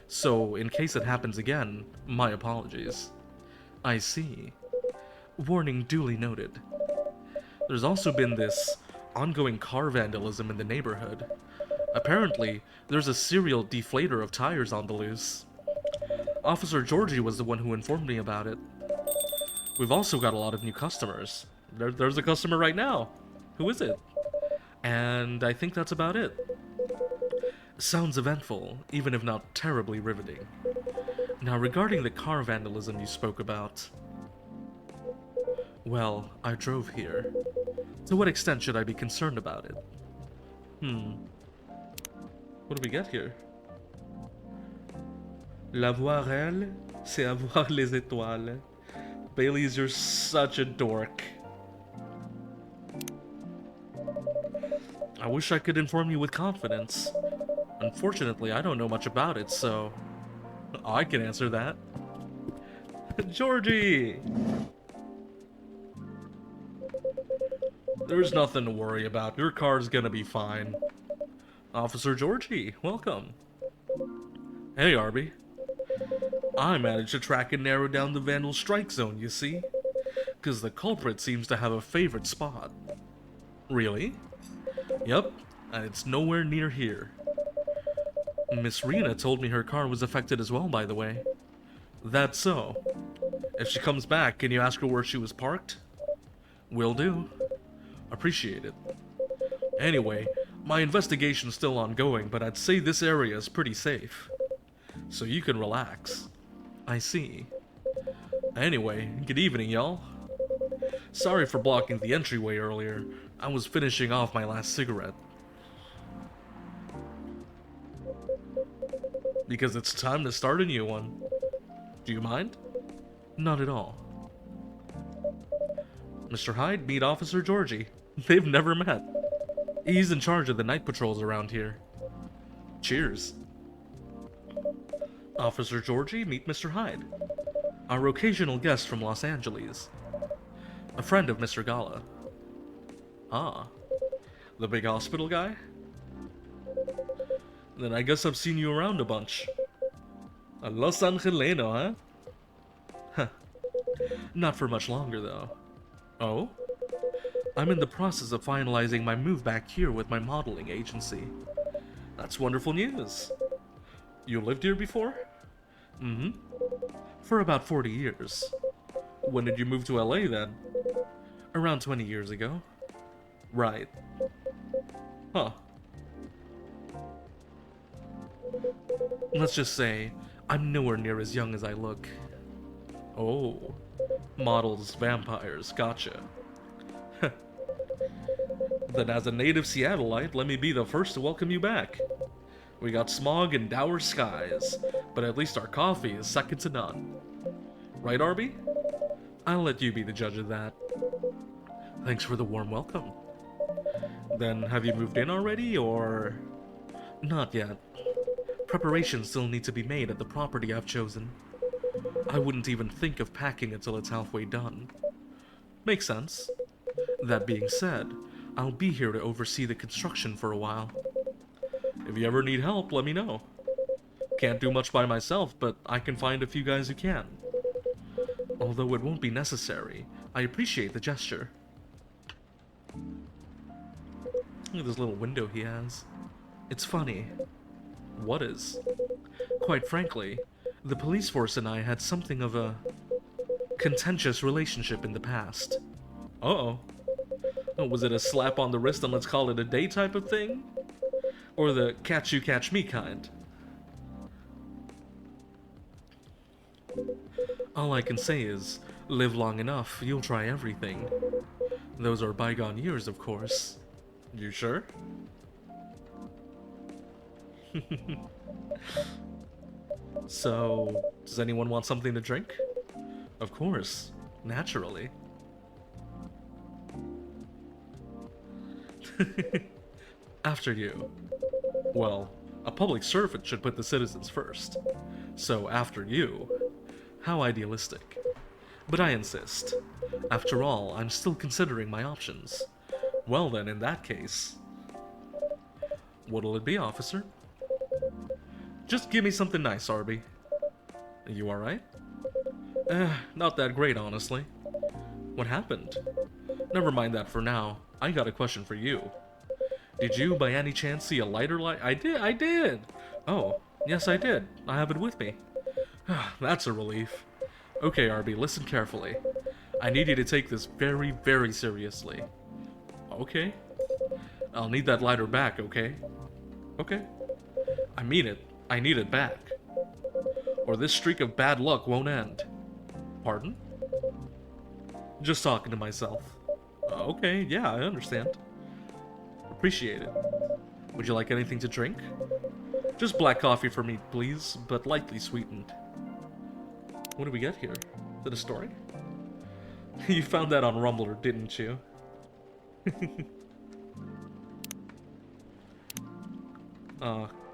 So, in case it happens again, my apologies. I see. Warning duly noted. There's also been this ongoing car vandalism in the neighborhood. Apparently, there's a serial deflator of tires on the loose. Officer Georgie was the one who informed me about it. We've also got a lot of new customers. There's a customer right now. Who is it? And I think that's about it. Sounds eventful, even if not terribly riveting. Now, regarding the car vandalism you spoke about... Well, I drove here. To what extent should I be concerned about it? What do we get here? La voir elle, c'est avoir les étoiles. Baileys, you're such a dork. I wish I could inform you with confidence. Unfortunately, I don't know much about it, so... I can answer that. Georgie! There's nothing to worry about. Your car's gonna be fine. Officer Georgie, welcome. Hey, Arbi. I managed to track and narrow down the Vandal strike zone, you see? Because the culprit seems to have a favorite spot. Really? Yep, and it's nowhere near here. Miss Rena told me her car was affected as well, by the way. That's so. If she comes back, can you ask her where she was parked? Will do. Appreciate it. Anyway, my investigation's still ongoing, but I'd say this area is pretty safe. So you can relax. I see. Anyway, good evening, y'all. Sorry for blocking the entryway earlier. I was finishing off my last cigarette. Because it's time to start a new one. Do you mind? Not at all. Mr. Hyde, meet Officer Georgie. They've never met. He's in charge of the night patrols around here. Cheers. Officer Georgie, meet Mr. Hyde. Our occasional guest from Los Angeles. A friend of Mr. Gala. Ah. The big hospital guy? Then I guess I've seen you around a bunch. A Los Angeleno, huh? Huh. Not for much longer, though. Oh? I'm in the process of finalizing my move back here with my modeling agency. That's wonderful news. You lived here before? Mm-hmm. For about 40 years. When did you move to LA then? Around 20 years ago. Right. Huh. Let's just say, I'm nowhere near as young as I look. Oh. Models, vampires, gotcha. Then as a native Seattleite, let me be the first to welcome you back. We got smog and dour skies, but at least our coffee is second to none. Right, Arbi? I'll let you be the judge of that. Thanks for the warm welcome. Then, have you moved in already, or... Not yet. Preparations still need to be made at the property I've chosen. I wouldn't even think of packing until it's halfway done. Makes sense. That being said, I'll be here to oversee the construction for a while. If you ever need help, let me know. Can't do much by myself, but I can find a few guys who can. Although it won't be necessary, I appreciate the gesture. Look at this little window he has. It's funny. What is? Quite frankly, the police force and I had something of a contentious relationship in the past. Uh-oh. Oh, was it a slap on the wrist and let's call it a day type of thing? Or the catch you catch me kind? All I can say is, live long enough, you'll try everything. Those are bygone years, of course. You sure? So, does anyone want something to drink? Of course, naturally. After you. Well, a public servant should put the citizens first. So after you. How idealistic. But I insist. After all, I'm still considering my options. Well then, in that case... What'll it be, officer? Just give me something nice, Arbi. You alright? Not that great, honestly. What happened? Never mind that for now. I got a question for you. Did you, by any chance, see a lighter light? I did! Oh, yes I did. I have it with me. That's a relief. Okay, Arbi, listen carefully. I need you to take this very, very seriously. Okay. I'll need that lighter back, okay? Okay. I mean it. I need it back. Or this streak of bad luck won't end. Pardon? Just talking to myself. Okay, yeah, I understand. Appreciate it. Would you like anything to drink? Just black coffee for me, please, but lightly sweetened. What do we get here? Is it a story? You found that on Rumbler, didn't you?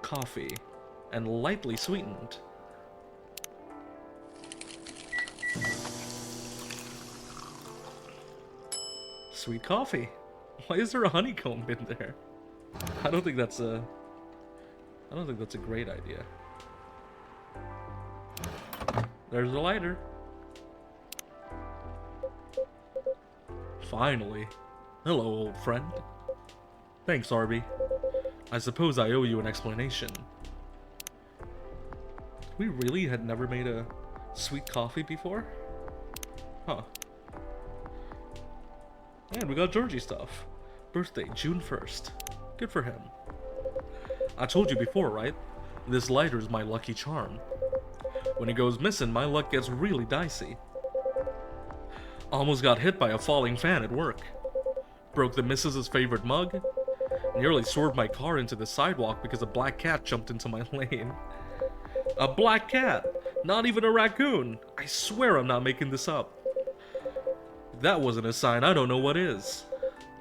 Coffee. And lightly sweetened. Sweet coffee. Why is there a honeycomb in there? I don't think that's a great idea. There's a lighter. Finally. Hello, old friend. Thanks, Arbi. I suppose I owe you an explanation. We really had never made a sweet coffee before? Huh. And we got Georgie stuff. Birthday, June 1st. Good for him. I told you before, right? This lighter's my lucky charm. When it goes missing, my luck gets really dicey. Almost got hit by a falling fan at work. Broke the missus's favorite mug. Nearly swerved my car into the sidewalk because a black cat jumped into my lane. A black cat! Not even a raccoon! I swear I'm not making this up. If that wasn't a sign, I don't know what is.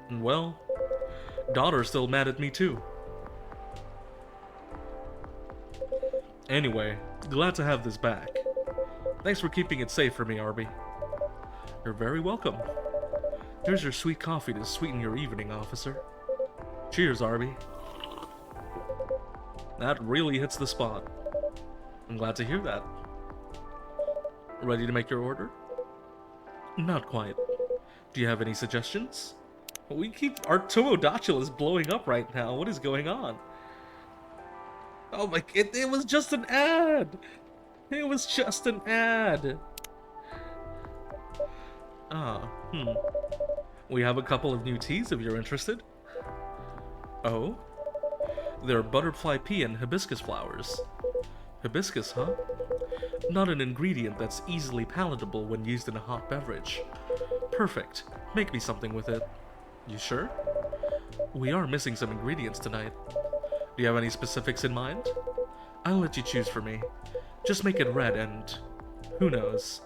And well, daughter's still mad at me too. Anyway, glad to have this back. Thanks for keeping it safe for me, Arbi. You're very welcome. Here's your sweet coffee to sweeten your evening, officer. Cheers, Arbi. That really hits the spot. I'm glad to hear that. Ready to make your order? Not quite. Do you have any suggestions? Our Tomodachi is blowing up right now. What is going on? Oh my, it was just an ad! It was just an ad! We have a couple of new teas if you're interested. Oh? They're butterfly pea and hibiscus flowers. Hibiscus, huh? Not an ingredient that's easily palatable when used in a hot beverage. Perfect. Make me something with it. You sure? We are missing some ingredients tonight. Do you have any specifics in mind? I'll let you choose for me. Just make it red and, who knows,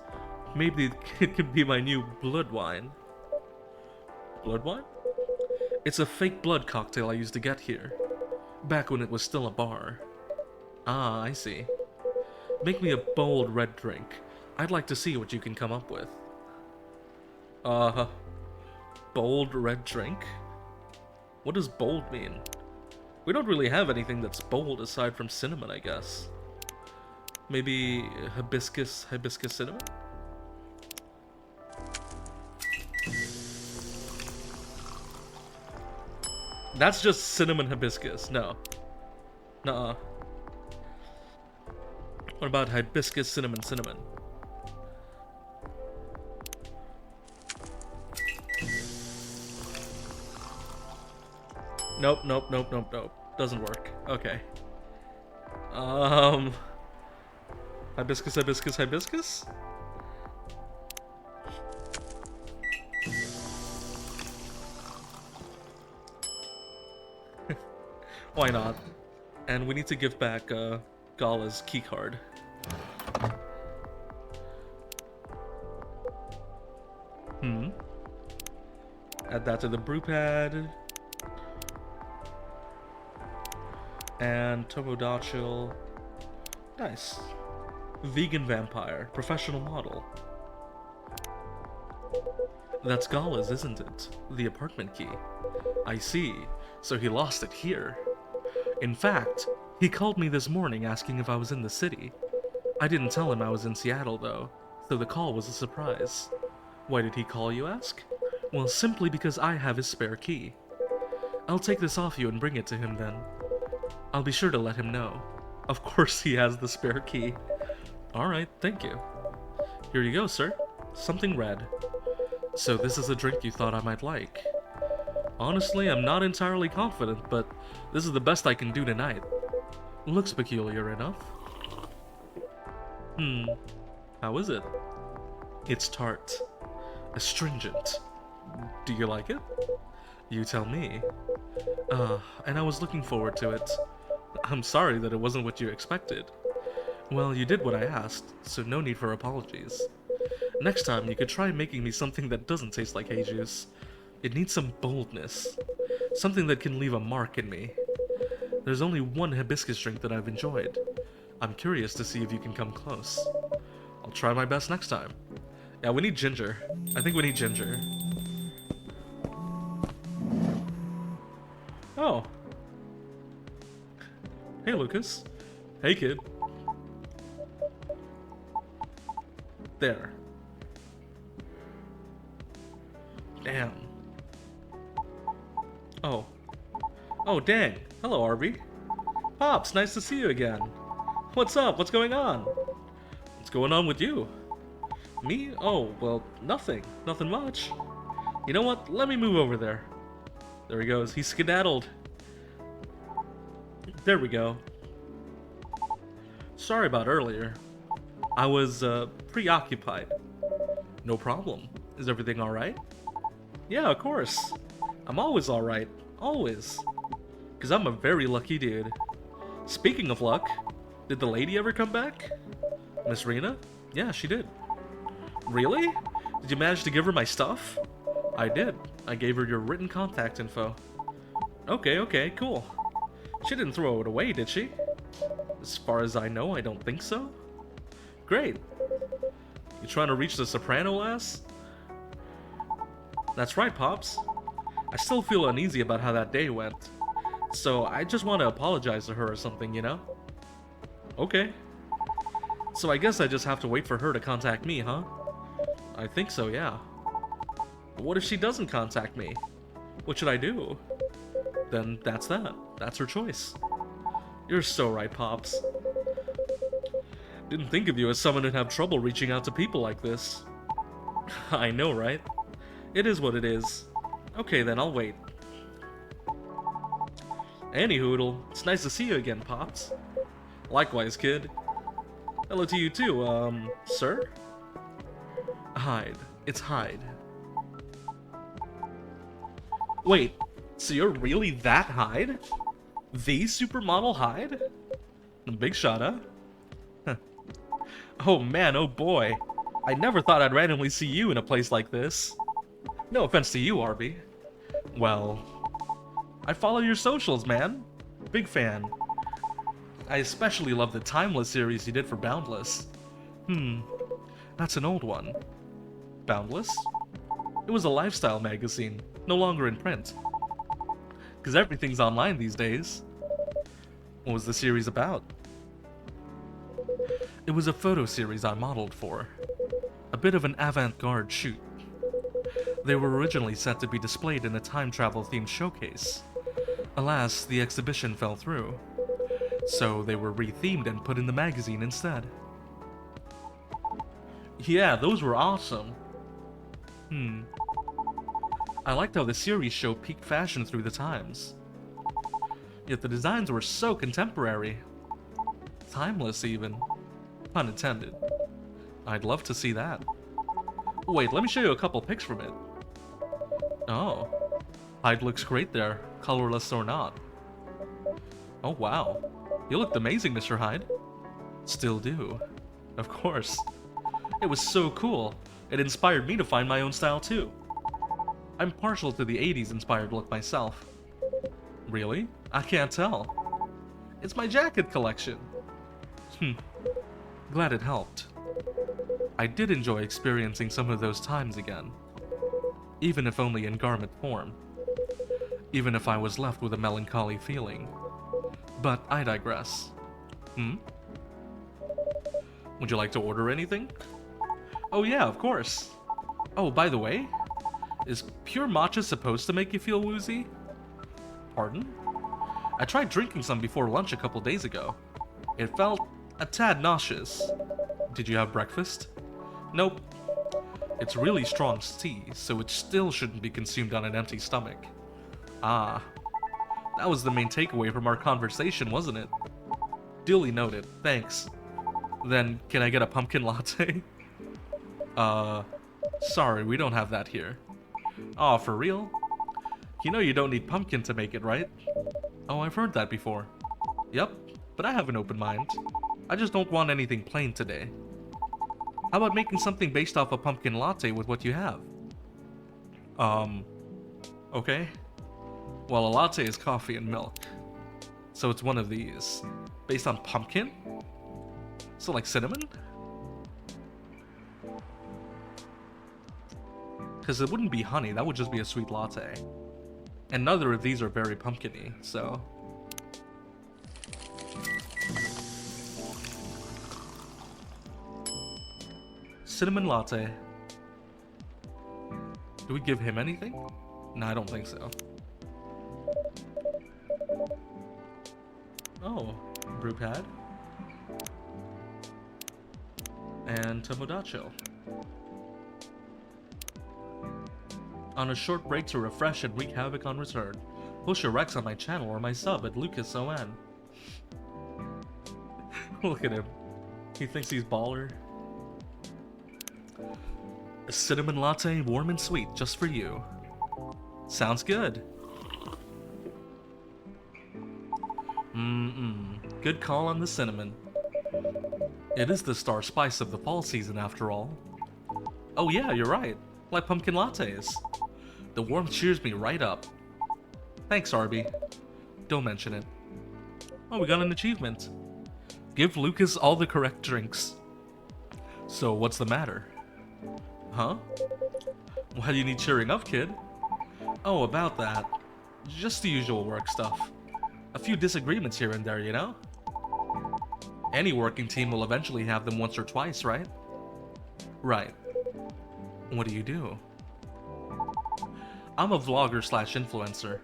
Maybe it could be my new blood wine. Blood wine? It's a fake blood cocktail I used to get here. Back when it was still a bar. Ah, I see. Make me a bold red drink. I'd like to see what you can come up with. Bold red drink? What does bold mean? We don't really have anything that's bold aside from cinnamon, I guess. Maybe hibiscus cinnamon? That's just cinnamon hibiscus. No. Nuh-uh. What about hibiscus cinnamon? Nope. Doesn't work. Okay. Hibiscus? Why not? And we need to give back, Gala's keycard. Add that to the brew pad. And Tomodachi. Nice. Vegan vampire. Professional model. That's Gala's, isn't it? The apartment key. I see. So he lost it here. In fact, he called me this morning asking if I was in the city. I didn't tell him I was in Seattle, though, so the call was a surprise. Why did he call, you ask? Well, simply because I have his spare key. I'll take this off you and bring it to him then. I'll be sure to let him know. Of course he has the spare key. Alright, thank you. Here you go, sir. Something red. So this is a drink you thought I might like. Honestly, I'm not entirely confident, but this is the best I can do tonight. Looks peculiar enough. How is it? It's tart. Astringent. Do you like it? You tell me. And I was looking forward to it. I'm sorry that it wasn't what you expected. Well, you did what I asked, so no need for apologies. Next time, you could try making me something that doesn't taste like hay juice. It needs some boldness. Something that can leave a mark in me. There's only one hibiscus drink that I've enjoyed. I'm curious to see if you can come close. I'll try my best next time. Yeah, we need ginger. I think we need ginger. Oh. Hey, Lucas. Hey, kid. There. Damn. Oh. Oh, dang. Hello, Arbi. Pops, nice to see you again. What's up? What's going on? What's going on with you? Me? Oh, well, nothing. Nothing much. You know what? Let me move over there. There he goes. He skedaddled. There we go. Sorry about earlier. I was, preoccupied. No problem. Is everything alright? Yeah, of course. I'm always alright. Always. Because I'm a very lucky dude. Speaking of luck, did the lady ever come back? Miss Rena? Yeah, she did. Really? Did you manage to give her my stuff? I did. I gave her your written contact info. Okay, cool. She didn't throw it away, did she? As far as I know, I don't think so. Great. You trying to reach the soprano lass? That's right, Pops. I still feel uneasy about how that day went. So I just want to apologize to her or something, you know? Okay. So I guess I just have to wait for her to contact me, huh? I think so, yeah. But what if she doesn't contact me? What should I do? Then that's that. That's her choice. You're so right, Pops. Didn't think of you as someone who'd have trouble reaching out to people like this. I know, right? It is what it is. Okay then, I'll wait. Anyhoodle, it's nice to see you again, Pops. Likewise, kid. Hello to you too, sir? Hyde. It's Hyde. Wait, so you're really that Hyde? The supermodel Hyde? Big shot, huh? Oh man, oh boy. I never thought I'd randomly see you in a place like this. No offense to you, Arbi. Well, I follow your socials, man. Big fan. I especially love the Timeless series you did for Boundless. That's an old one. Boundless? It was a lifestyle magazine, no longer in print. Because everything's online these days. What was the series about? It was a photo series I modeled for. A bit of an avant-garde shoot. They were originally set to be displayed in a time travel-themed showcase. Alas, the exhibition fell through. So they were rethemed and put in the magazine instead. Yeah, those were awesome. I liked how the series showed peak fashion through the times. Yet the designs were so contemporary. Timeless, even. Pun intended. I'd love to see that. Wait, let me show you a couple pics from it. Oh. Hyde looks great there, colorless or not. Oh wow. You looked amazing, Mr. Hyde. Still do. Of course. It was so cool. It inspired me to find my own style too. I'm partial to the 80s inspired look myself. Really? I can't tell. It's my jacket collection. Glad it helped. I did enjoy experiencing some of those times again. Even if only in garment form. Even if I was left with a melancholy feeling. But I digress. Would you like to order anything? Oh yeah, of course. Oh, by the way, is pure matcha supposed to make you feel woozy? Pardon? I tried drinking some before lunch a couple days ago. It felt a tad nauseous. Did you have breakfast? Nope. It's really strong tea, so it still shouldn't be consumed on an empty stomach. Ah. That was the main takeaway from our conversation, wasn't it? Duly noted, thanks. Then, can I get a pumpkin latte? Sorry, we don't have that here. Aw, for real? You know you don't need pumpkin to make it, right? Oh, I've heard that before. Yep, but I have an open mind. I just don't want anything plain today. How about making something based off a pumpkin latte with what you have? Okay. Well, a latte is coffee and milk. So it's one of these. Based on pumpkin? So like cinnamon? Because it wouldn't be honey, that would just be a sweet latte. And neither of these are very pumpkin-y, so... Cinnamon latte. Do we give him anything? No, I don't think so. Oh, brew pad. And Tomodachi. On a short break to refresh and wreak havoc on return. Push your Rex on my channel or my sub at LucasON. Look at him. He thinks he's baller. A cinnamon latte, warm and sweet, just for you. Sounds good. Good call on the cinnamon. It is the star spice of the fall season, after all. Oh yeah, you're right. Like pumpkin lattes. The warmth cheers me right up. Thanks, Arbi. Don't mention it. Oh, we got an achievement. Give Lucas all the correct drinks. So, what's the matter? Huh? Why do you need cheering up, kid? Oh, about that. Just the usual work stuff. A few disagreements here and there, you know? Any working team will eventually have them once or twice, right? Right. What do you do? I'm a vlogger slash influencer.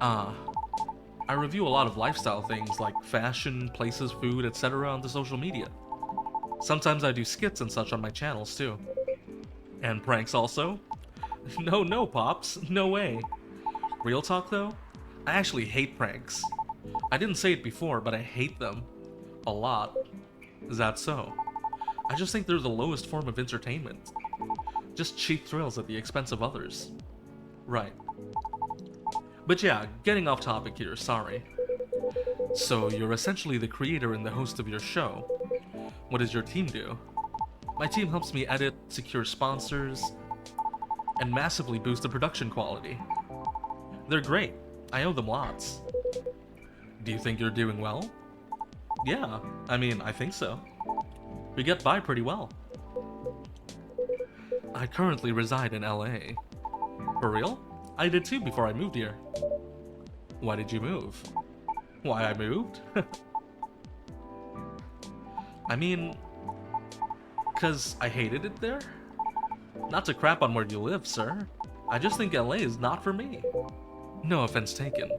I review a lot of lifestyle things like fashion, places, food, etc. on the social media. Sometimes I do skits and such on my channels too. And pranks also? No, Pops. No way. Real talk though? I actually hate pranks. I didn't say it before, but I hate them. A lot. Is that so? I just think they're the lowest form of entertainment. Just cheap thrills at the expense of others. Right. But yeah, getting off topic here, sorry. So, you're essentially the creator and the host of your show. What does your team do? My team helps me edit, secure sponsors, and massively boost the production quality. They're great. I owe them lots. Do you think you're doing well? Yeah, I mean, I think so. We get by pretty well. I currently reside in LA. For real? I did too before I moved here. Why did you move? Why I moved? I mean, 'cause I hated it there? Not to crap on where you live, sir. I just think LA is not for me. No offense taken.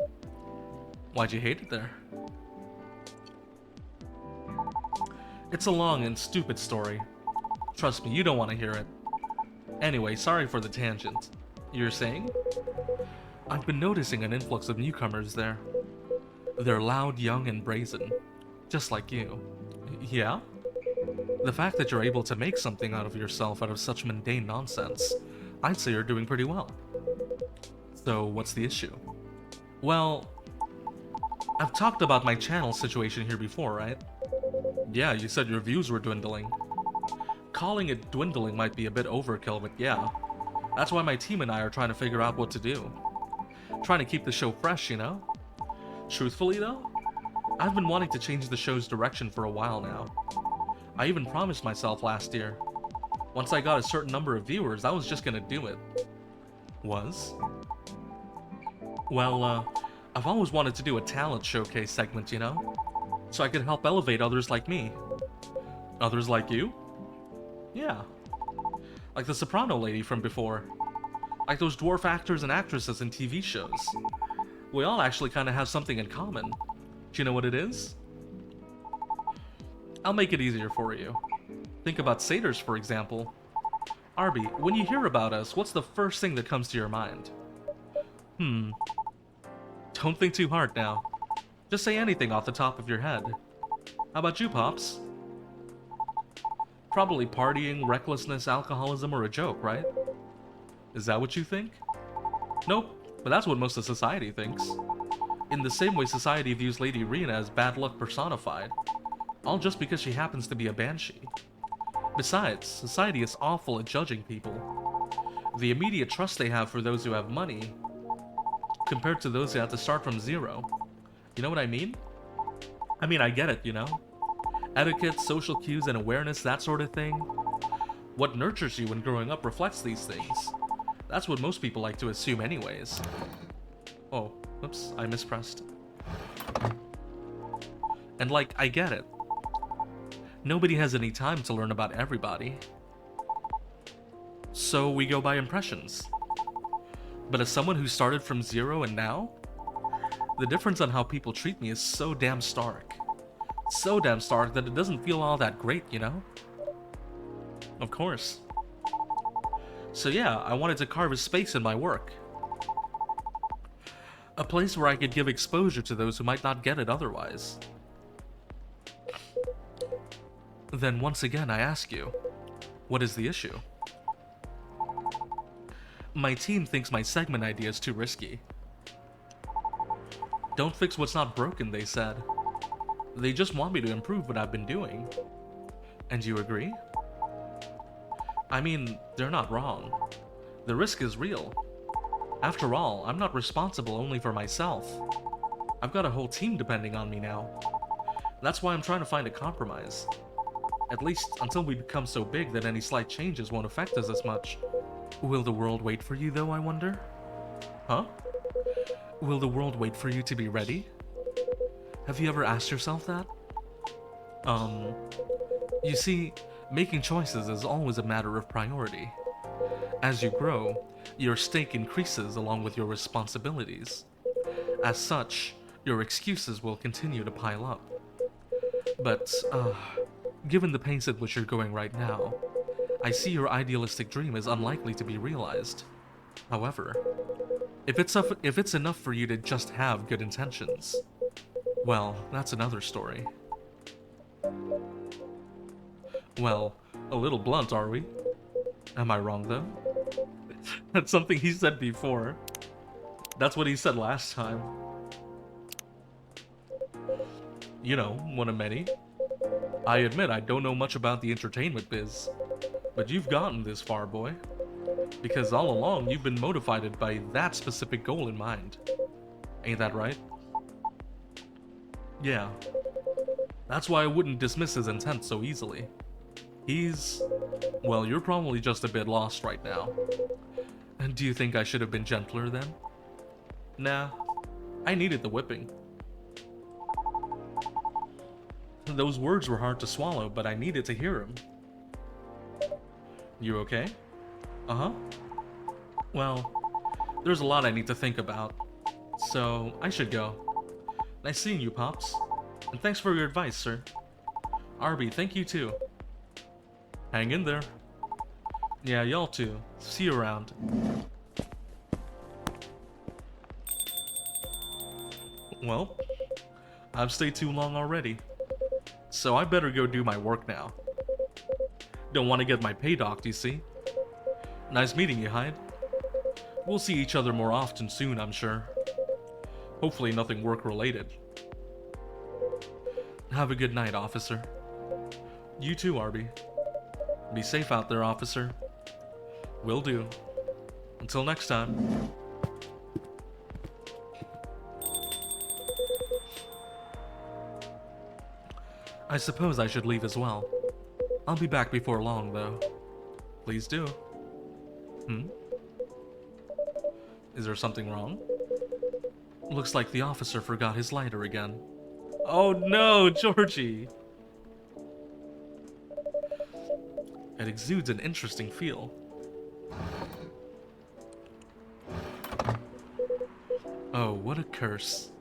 Why'd you hate it there? It's a long and stupid story. Trust me, you don't want to hear it. Anyway, sorry for the tangent. You're saying? I've been noticing an influx of newcomers there. They're loud, young, and brazen. Just like you. Yeah? The fact that you're able to make something out of yourself out of such mundane nonsense, I'd say you're doing pretty well. So, what's the issue? Well, I've talked about my channel situation here before, right? Yeah, you said your views were dwindling. Calling it dwindling might be a bit overkill, but yeah. That's why my team and I are trying to figure out what to do. Trying to keep the show fresh, you know? Truthfully though, I've been wanting to change the show's direction for a while now. I even promised myself last year. Once I got a certain number of viewers, I was just gonna do it. Was? Well, I've always wanted to do a talent showcase segment, you know? So I could help elevate others like me. Others like you? Yeah. Like the soprano lady from before. Like those dwarf actors and actresses in TV shows. We all actually kind of have something in common. Do you know what it is? I'll make it easier for you. Think about satyrs, for example. Arbi, when you hear about us, what's the first thing that comes to your mind? Don't think too hard now. Just say anything off the top of your head. How about you, Pops? Probably partying, recklessness, alcoholism, or a joke, right? Is that what you think? Nope, but that's what most of society thinks. In the same way society views Lady Rena as bad luck personified. All just because she happens to be a banshee. Besides, society is awful at judging people. The immediate trust they have for those who have money, compared to those who have to start from zero. You know what I mean? I mean, I get it, you know? Etiquette, social cues, and awareness, that sort of thing. What nurtures you when growing up reflects these things. That's what most people like to assume anyways. Oh, oops, I mispressed. And like, I get it. Nobody has any time to learn about everybody. So we go by impressions. But as someone who started from zero and now, the difference on how people treat me is so damn stark. So damn stark that it doesn't feel all that great, you know? Of course. So yeah, I wanted to carve a space in my work. A place where I could give exposure to those who might not get it otherwise. Then once again I ask you, what is the issue? My team thinks my segment idea is too risky. Don't fix what's not broken, they said. They just want me to improve what I've been doing. And you agree? I mean, they're not wrong. The risk is real. After all, I'm not responsible only for myself. I've got a whole team depending on me now. That's why I'm trying to find a compromise. At least until we become so big that any slight changes won't affect us as much. Will the world wait for you though, I wonder? Huh? Will the world wait for you to be ready? Have you ever asked yourself that? You see, making choices is always a matter of priority. As you grow, your stake increases along with your responsibilities. As such, your excuses will continue to pile up. But, given the pace at which you're going right now, I see your idealistic dream is unlikely to be realized. However, if it's enough for you to just have good intentions, well, that's another story. Well, a little blunt, are we? Am I wrong, though? That's something he said before. That's what he said last time. You know, one of many. I admit I don't know much about the entertainment biz. But you've gotten this far, boy. Because all along, you've been motivated by that specific goal in mind. Ain't that right? Yeah. That's why I wouldn't dismiss his intent so easily. Well, you're probably just a bit lost right now. And do you think I should have been gentler then? Nah. I needed the whipping. Those words were hard to swallow, but I needed to hear them. You okay? Uh-huh. Well, there's a lot I need to think about, so I should go. Nice seeing you, Pops. And thanks for your advice, sir. Arbi, thank you too. Hang in there. Yeah, y'all too. See you around. Well, I've stayed too long already, so I better go do my work now. Don't want to get my pay docked, you see. Nice meeting you, Hyde. We'll see each other more often soon, I'm sure. Hopefully nothing work-related. Have a good night, officer. You too, Arbi. Be safe out there, officer. Will do. Until next time. I suppose I should leave as well. I'll be back before long, though. Please do. Is there something wrong? Looks like the officer forgot his lighter again. Oh no, Georgie! It exudes an interesting feel. Oh, what a curse.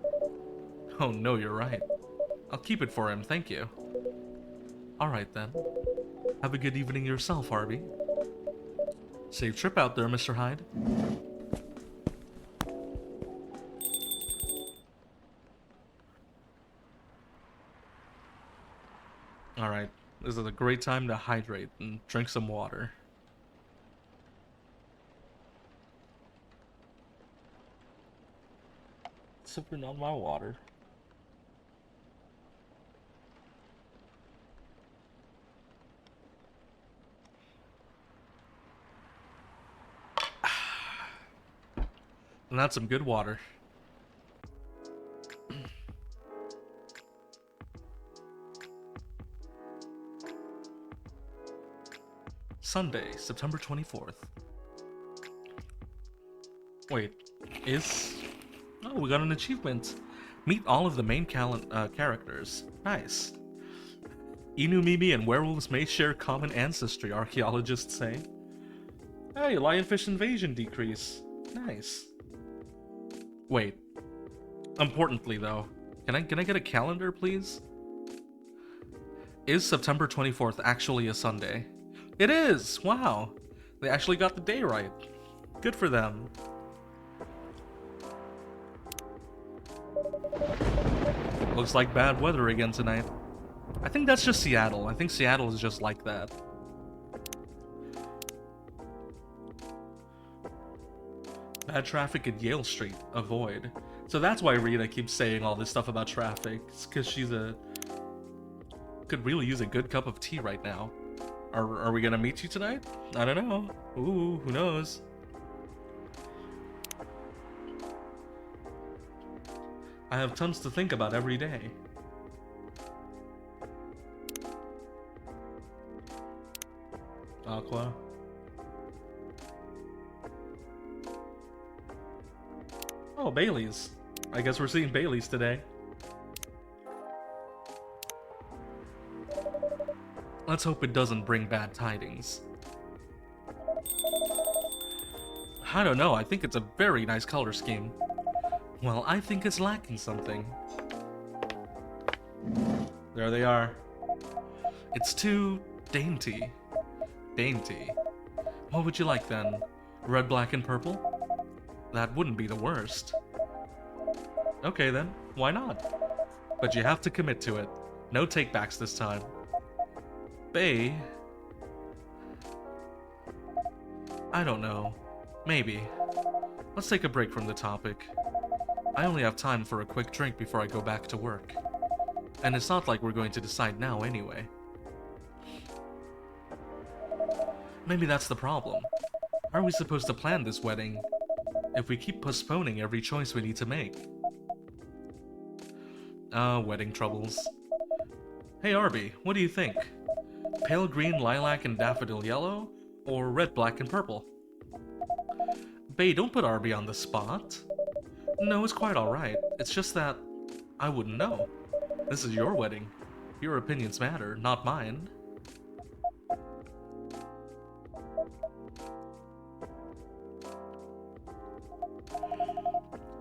Oh no, you're right. I'll keep it for him, thank you. Alright then. Have a good evening yourself, Arbi. Safe trip out there, Mr. Hyde. Alright, this is a great time to hydrate and drink some water. Sipping on my water. And that's some good water. Sunday, September 24th. Wait, Oh, we got an achievement. Meet all of the main characters. Nice. Inu, Mimi, and werewolves may share common ancestry, archaeologists say. Hey, lionfish invasion decrease. Nice. Wait. Importantly, though, can I get a calendar, please? Is September 24th actually a Sunday? It is! Wow! They actually got the day right. Good for them. Looks like bad weather again tonight. I think that's just Seattle. I think Seattle is just like that. Bad traffic at Yale Street. Avoid. So that's why Rita keeps saying all this stuff about traffic. It's because she's could really use a good cup of tea right now. Are we gonna meet you tonight? I don't know. Ooh, who knows? I have tons to think about every day. Aqua. Oh, Bailey's. I guess we're seeing Bailey's today. Let's hope it doesn't bring bad tidings. I don't know, I think it's a very nice color scheme. Well, I think it's lacking something. There they are. It's too dainty. Dainty. What would you like then? Red, black, and purple? That wouldn't be the worst. Okay then, why not? But you have to commit to it. No takebacks this time. Bae? I don't know. Maybe. Let's take a break from the topic. I only have time for a quick drink before I go back to work. And it's not like we're going to decide now anyway. Maybe that's the problem. How are we supposed to plan this wedding if we keep postponing every choice we need to make? Wedding troubles. Hey Arbi, what do you think? Pale green, lilac, and daffodil yellow? Or red, black, and purple? Bae, don't put Arbi on the spot. No, it's quite alright. It's just that I wouldn't know. This is your wedding. Your opinions matter, not mine.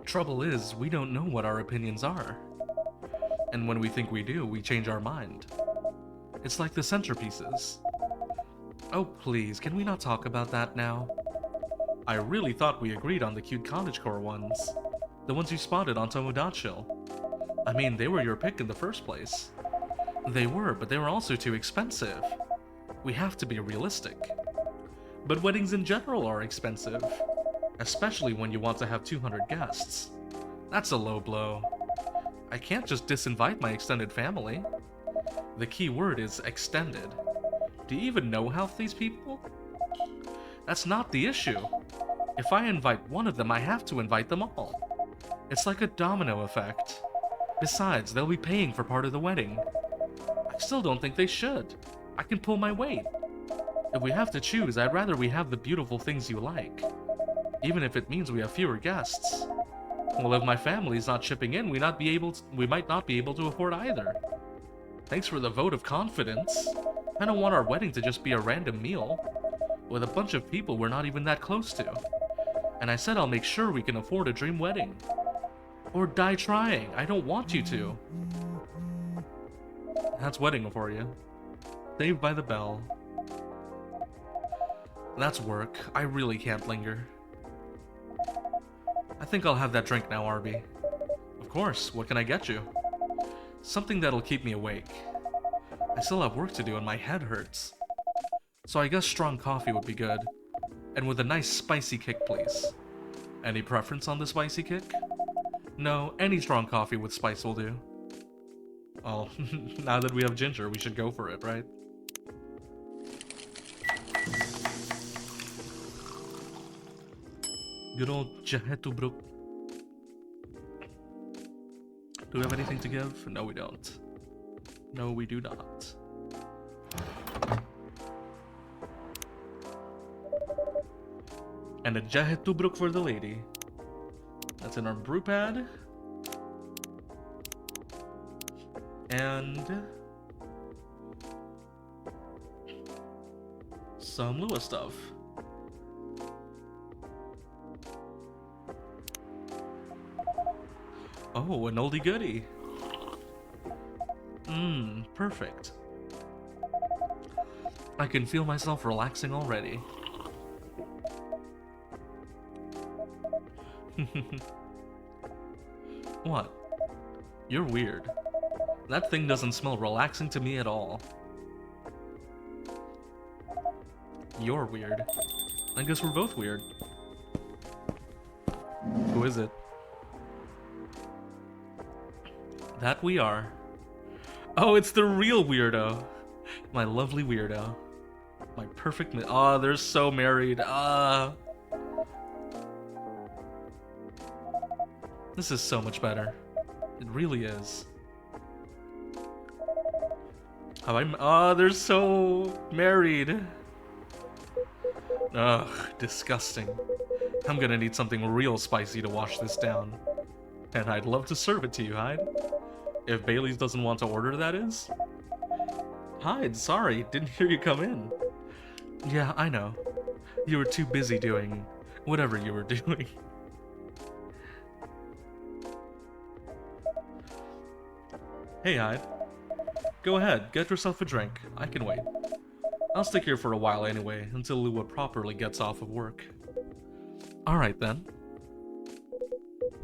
Trouble is, we don't know what our opinions are. And when we think we do, we change our mind. It's like the centerpieces. Oh please, can we not talk about that now? I really thought we agreed on the cute cottagecore ones. The ones you spotted on Tomodachi. I mean, they were your pick in the first place. They were, but they were also too expensive. We have to be realistic. But weddings in general are expensive. Especially when you want to have 200 guests. That's a low blow. I can't just disinvite my extended family. The key word is extended. Do you even know half these people? That's not the issue. If I invite one of them, I have to invite them all. It's like a domino effect. Besides, they'll be paying for part of the wedding. I still don't think they should. I can pull my weight. If we have to choose, I'd rather we have the beautiful things you like. Even if it means we have fewer guests. Well, if my family's not chipping in, we might not be able to afford either. Thanks for the vote of confidence. I don't want our wedding to just be a random meal with a bunch of people we're not even that close to. And I said I'll make sure we can afford a dream wedding. Or die trying. I don't want you to. That's wedding for you. Saved by the Bell. That's work. I really can't linger. I think I'll have that drink now, Arbi. Of course, what can I get you? Something that'll keep me awake. I still have work to do and my head hurts. So I guess strong coffee would be good. And with a nice spicy kick, please. Any preference on the spicy kick? No, any strong coffee with spice will do. Oh, now that we have ginger, we should go for it, right? Good old Jahetubruk. Do we have anything to give? No, we don't. No, we do not. And a Jahetubruk for the lady. That's in our brew pad. And some Lua stuff. Oh, an oldie goodie. Perfect. I can feel myself relaxing already. What? You're weird. That thing doesn't smell relaxing to me at all. You're weird. I guess we're both weird. Who is it? That we are. Oh, it's the real weirdo. My lovely weirdo. My perfect they're so married. This is so much better. It really is. They're so married. Ugh, disgusting. I'm gonna need something real spicy to wash this down. And I'd love to serve it to you, Hyde. If Bailey's doesn't want to order, that is. Hyde, sorry, didn't hear you come in. Yeah, I know. You were too busy doing whatever you were doing. Hey, Hyde. Go ahead, get yourself a drink. I can wait. I'll stick here for a while anyway, until Lua properly gets off of work. Alright then.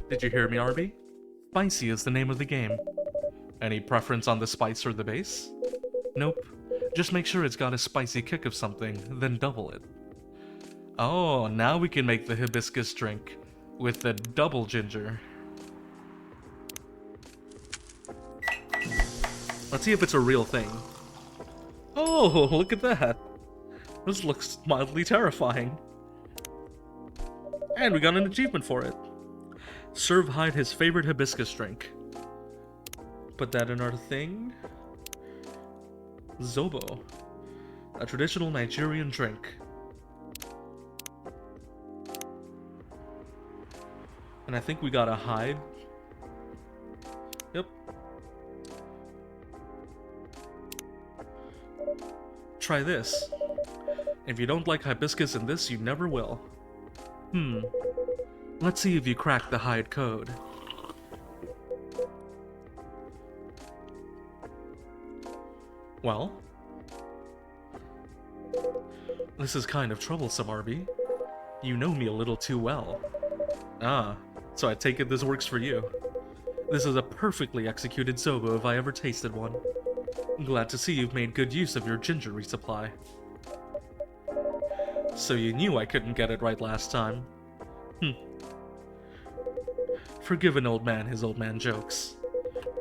Did you hear me, Arbi? Spicy is the name of the game. Any preference on the spice or the base? Nope. Just make sure it's got a spicy kick of something, then double it. Oh, now we can make the hibiscus drink with the double ginger. Let's see if it's a real thing. Oh, look at that. This looks mildly terrifying. And we got an achievement for it. Serve Hyde his favorite hibiscus drink. Put that in our thing. Zobo. A traditional Nigerian drink. And I think we got a Hyde. Yep. Try this. If you don't like hibiscus in this, you never will. Let's see if you crack the Hyde code. Well? This is kind of troublesome, Arbi. You know me a little too well. Ah, so I take it this works for you. This is a perfectly executed Zobo if I ever tasted one. Glad to see you've made good use of your ginger resupply. So you knew I couldn't get it right last time. Forgive an old man his old man jokes.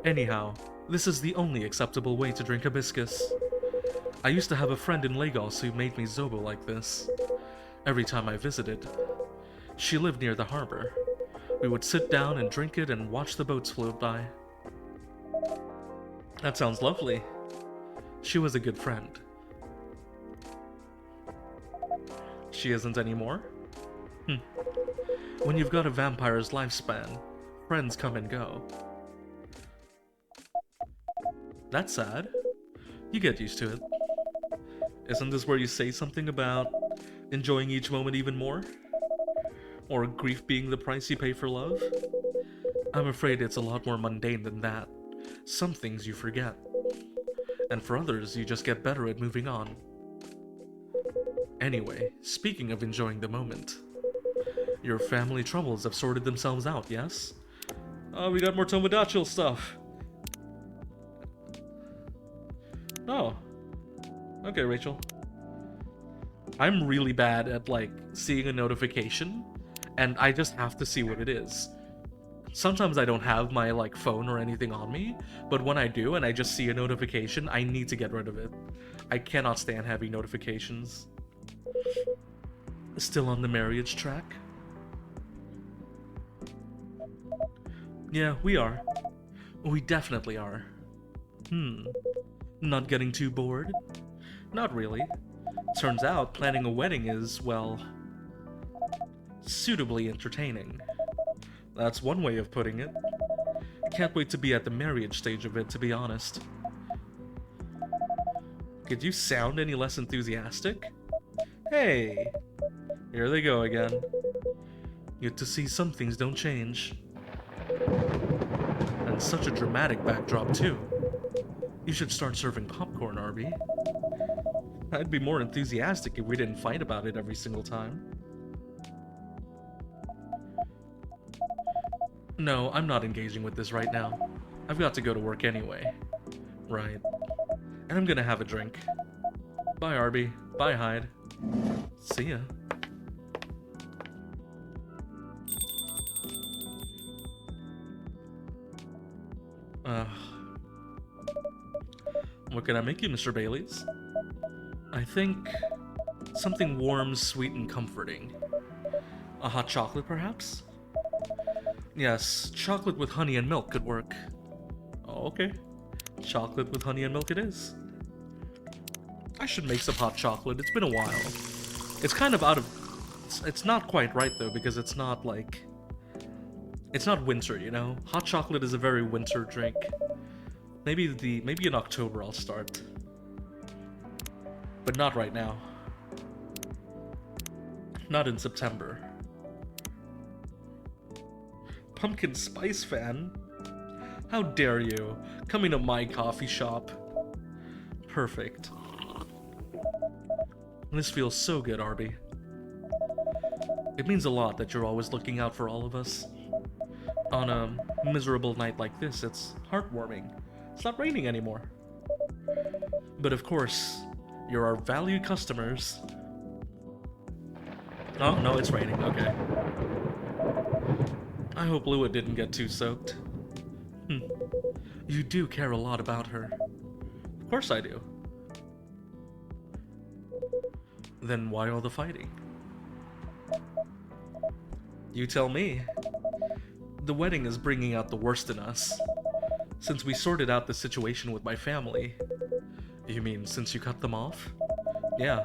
Anyhow, this is the only acceptable way to drink hibiscus. I used to have a friend in Lagos who made me Zobo like this. Every time I visited. She lived near the harbor. We would sit down and drink it and watch the boats float by. That sounds lovely. She was a good friend. She isn't anymore? When you've got a vampire's lifespan, friends come and go. That's sad. You get used to it. Isn't this where you say something about enjoying each moment even more? Or grief being the price you pay for love? I'm afraid it's a lot more mundane than that. Some things you forget. And for others, you just get better at moving on. Anyway, speaking of enjoying the moment, your family troubles have sorted themselves out, yes? Oh, we got more Tomodachi stuff. Oh. Okay, Rachel. I'm really bad at, like, seeing a notification, and I just have to see what it is. Sometimes I don't have my, like, phone or anything on me, but when I do and I just see a notification, I need to get rid of it. I cannot stand heavy notifications. Still on the marriage track? Yeah, we are. We definitely are. Not getting too bored? Not really. Turns out planning a wedding is, well, suitably entertaining. That's one way of putting it. Can't wait to be at the marriage stage of it, to be honest. Could you sound any less enthusiastic? Hey! Here they go again. Good to see some things don't change. And such a dramatic backdrop, too. You should start serving popcorn, Arbi. I'd be more enthusiastic if we didn't fight about it every single time. No, I'm not engaging with this right now. I've got to go to work anyway. Right. And I'm gonna have a drink. Bye, Arbi. Bye, Hyde. See ya. What can I make you, Mr. Bailey's? I think something warm, sweet, and comforting. A hot chocolate, perhaps? Yes, chocolate with honey and milk could work. Oh, okay. Chocolate with honey and milk it is. I should make some hot chocolate. It's been a while. It's kind of out of... It's not quite right, though, because it's not, like... It's not winter, you know? Hot chocolate is a very winter drink. Maybe in October I'll start. But not right now. Not in September. Pumpkin spice fan? How dare you? Coming to my coffee shop. Perfect. This feels so good, Arbi. It means a lot that you're always looking out for all of us. On a miserable night like this, it's heartwarming. It's not raining anymore. But of course, you're our valued customers. Oh, no, it's raining. Okay. I hope Lua didn't get too soaked. You do care a lot about her. Of course I do. Then why all the fighting? You tell me. The wedding is bringing out the worst in us. Since we sorted out the situation with my family. You mean since you cut them off? Yeah,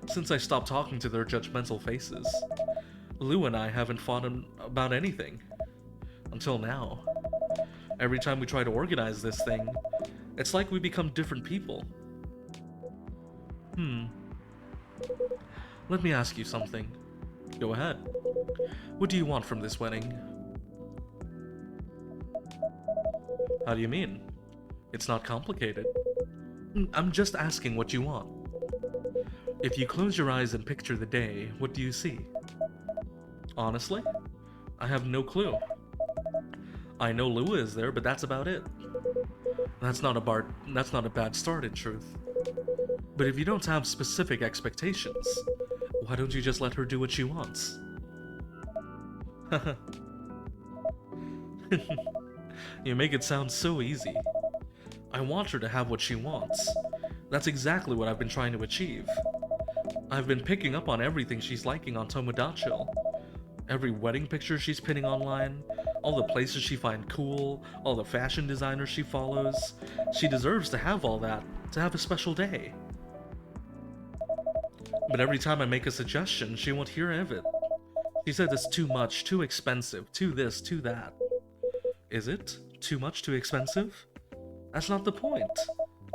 since I stopped talking to their judgmental faces. Lou and I haven't fought about anything. Until now. Every time we try to organize this thing, it's like we become different people. Let me ask you something. Go ahead. What do you want from this wedding? How do you mean? It's not complicated. I'm just asking what you want. If you close your eyes and picture the day, what do you see? Honestly, I have no clue. I know Lua is there, but that's about it. That's not a bad start, in truth. But if you don't have specific expectations, why don't you just let her do what she wants? You make it sound so easy. I want her to have what she wants. That's exactly what I've been trying to achieve. I've been picking up on everything she's liking on Tomodachi. Every wedding picture she's pinning online, all the places she finds cool, all the fashion designers she follows. She deserves to have all that, to have a special day. But every time I make a suggestion, she won't hear of it. She says it's too much, too expensive, too this, too that. Is it? Too much, too expensive? That's not the point.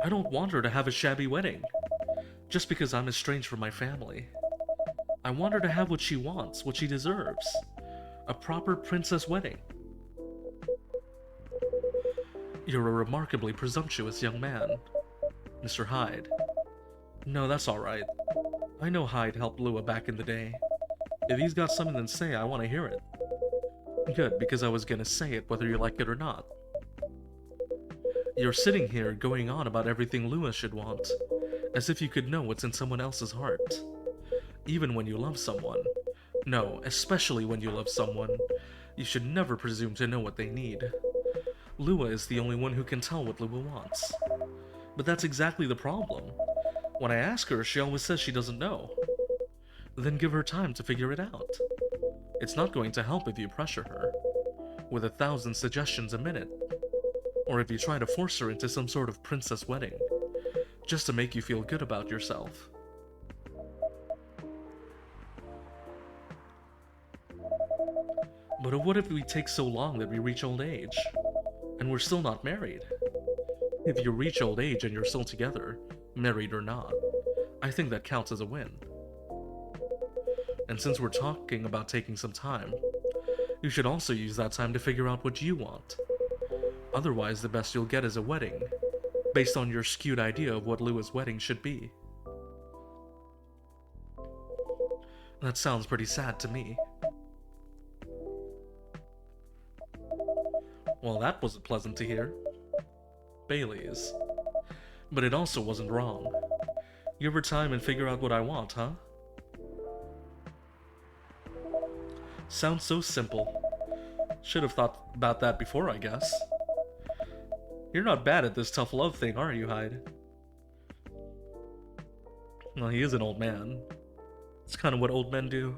I don't want her to have a shabby wedding. Just because I'm estranged from my family. I want her to have what she wants, what she deserves. A proper princess wedding. You're a remarkably presumptuous young man, Mr. Hyde. No, that's alright. I know Hyde helped Lua back in the day. If he's got something to say, I want to hear it. Good, because I was gonna say it whether you like it or not. You're sitting here going on about everything Lua should want, as if you could know what's in someone else's heart. Even when you love someone. No, especially when you love someone, you should never presume to know what they need. Lua is the only one who can tell what Lua wants. But that's exactly the problem. When I ask her, she always says she doesn't know. Then give her time to figure it out. It's not going to help if you pressure her, with 1,000 suggestions a minute, or if you try to force her into some sort of princess wedding, just to make you feel good about yourself. But what if we take so long that we reach old age, and we're still not married? If you reach old age and you're still together, married or not, I think that counts as a win. And since we're talking about taking some time, you should also use that time to figure out what you want. Otherwise, the best you'll get is a wedding, based on your skewed idea of what Lua's wedding should be. That sounds pretty sad to me. Well, that wasn't pleasant to hear. Bailey's. But it also wasn't wrong. Give her time and figure out what I want, huh? Sounds so simple. Should have thought about that before, I guess. You're not bad at this tough love thing, are you, Hyde? Well, he is an old man. It's kind of what old men do.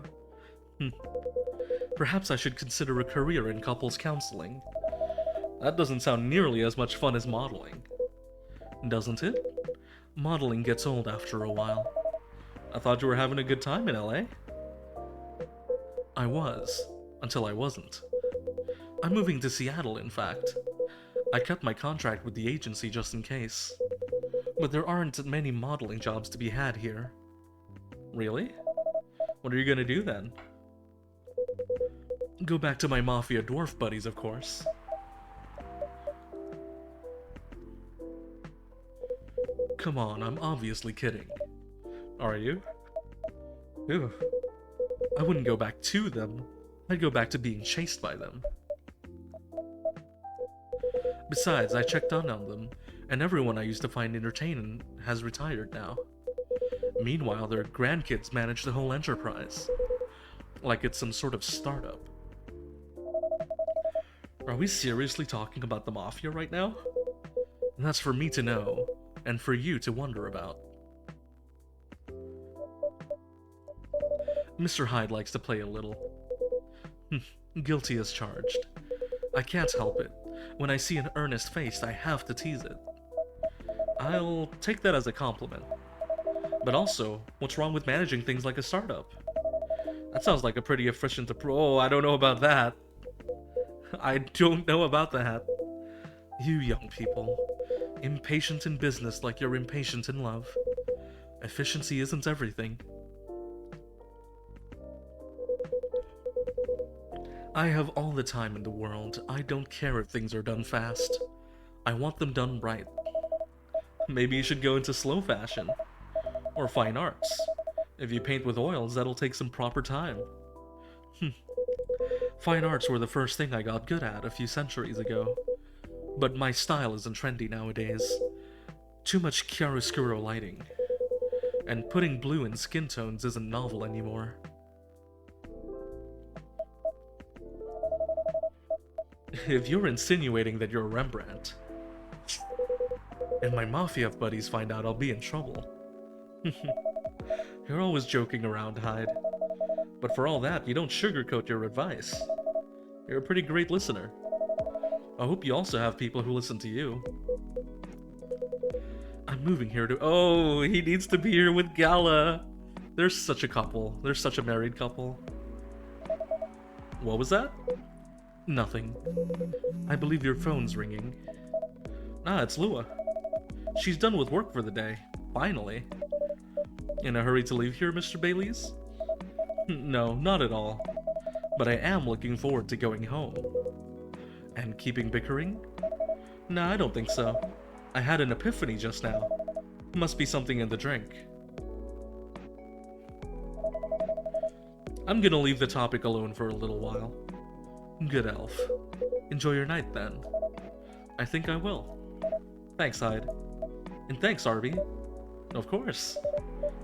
Perhaps I should consider a career in couples counseling. That doesn't sound nearly as much fun as modeling. Doesn't it? Modeling gets old after a while. I thought you were having a good time in LA. I was, until I wasn't. I'm moving to Seattle, in fact. I cut my contract with the agency just in case. But there aren't many modeling jobs to be had here. Really? What are you gonna do then? Go back to my mafia dwarf buddies, of course. Come on, I'm obviously kidding. Are you? Ew. I wouldn't go back to them. I'd go back to being chased by them. Besides, I checked on them, and everyone I used to find entertaining has retired now. Meanwhile, their grandkids manage the whole enterprise. Like it's some sort of startup. Are we seriously talking about the Mafia right now? And that's for me to know, and for you to wonder about. Mr. Hyde likes to play a little. Guilty as charged. I can't help it. When I see an earnest face, I have to tease it. I'll take that as a compliment. But also, what's wrong with managing things like a startup? That sounds like a pretty efficient approach. Oh, I don't know about that. I don't know about that. You young people. Impatient in business like you're impatient in love. Efficiency isn't everything. I have all the time in the world. I don't care if things are done fast. I want them done right. Maybe you should go into slow fashion. Or fine arts. If you paint with oils, that'll take some proper time. Fine arts were the first thing I got good at a few centuries ago. But my style isn't trendy nowadays. Too much chiaroscuro lighting. And putting blue in skin tones isn't novel anymore. If you're insinuating that you're Rembrandt, and my mafia buddies find out, I'll be in trouble. You're always joking around, Hyde. But for all that, you don't sugarcoat your advice. You're a pretty great listener. I hope you also have people who listen to you. I'm moving here to— Oh, he needs to be here with Gala. They're such a couple. They're such a married couple. What was that? Nothing. I believe your phone's ringing. Ah, it's Lua. She's done with work for the day. Finally. In a hurry to leave here, Mr. Baileys? No, not at all. But I am looking forward to going home. And keeping bickering? No, I don't think so. I had an epiphany just now. Must be something in the drink. I'm gonna leave the topic alone for a little while. Good elf. Enjoy your night, then. I think I will. Thanks, Hyde. And thanks, Arbi. Of course.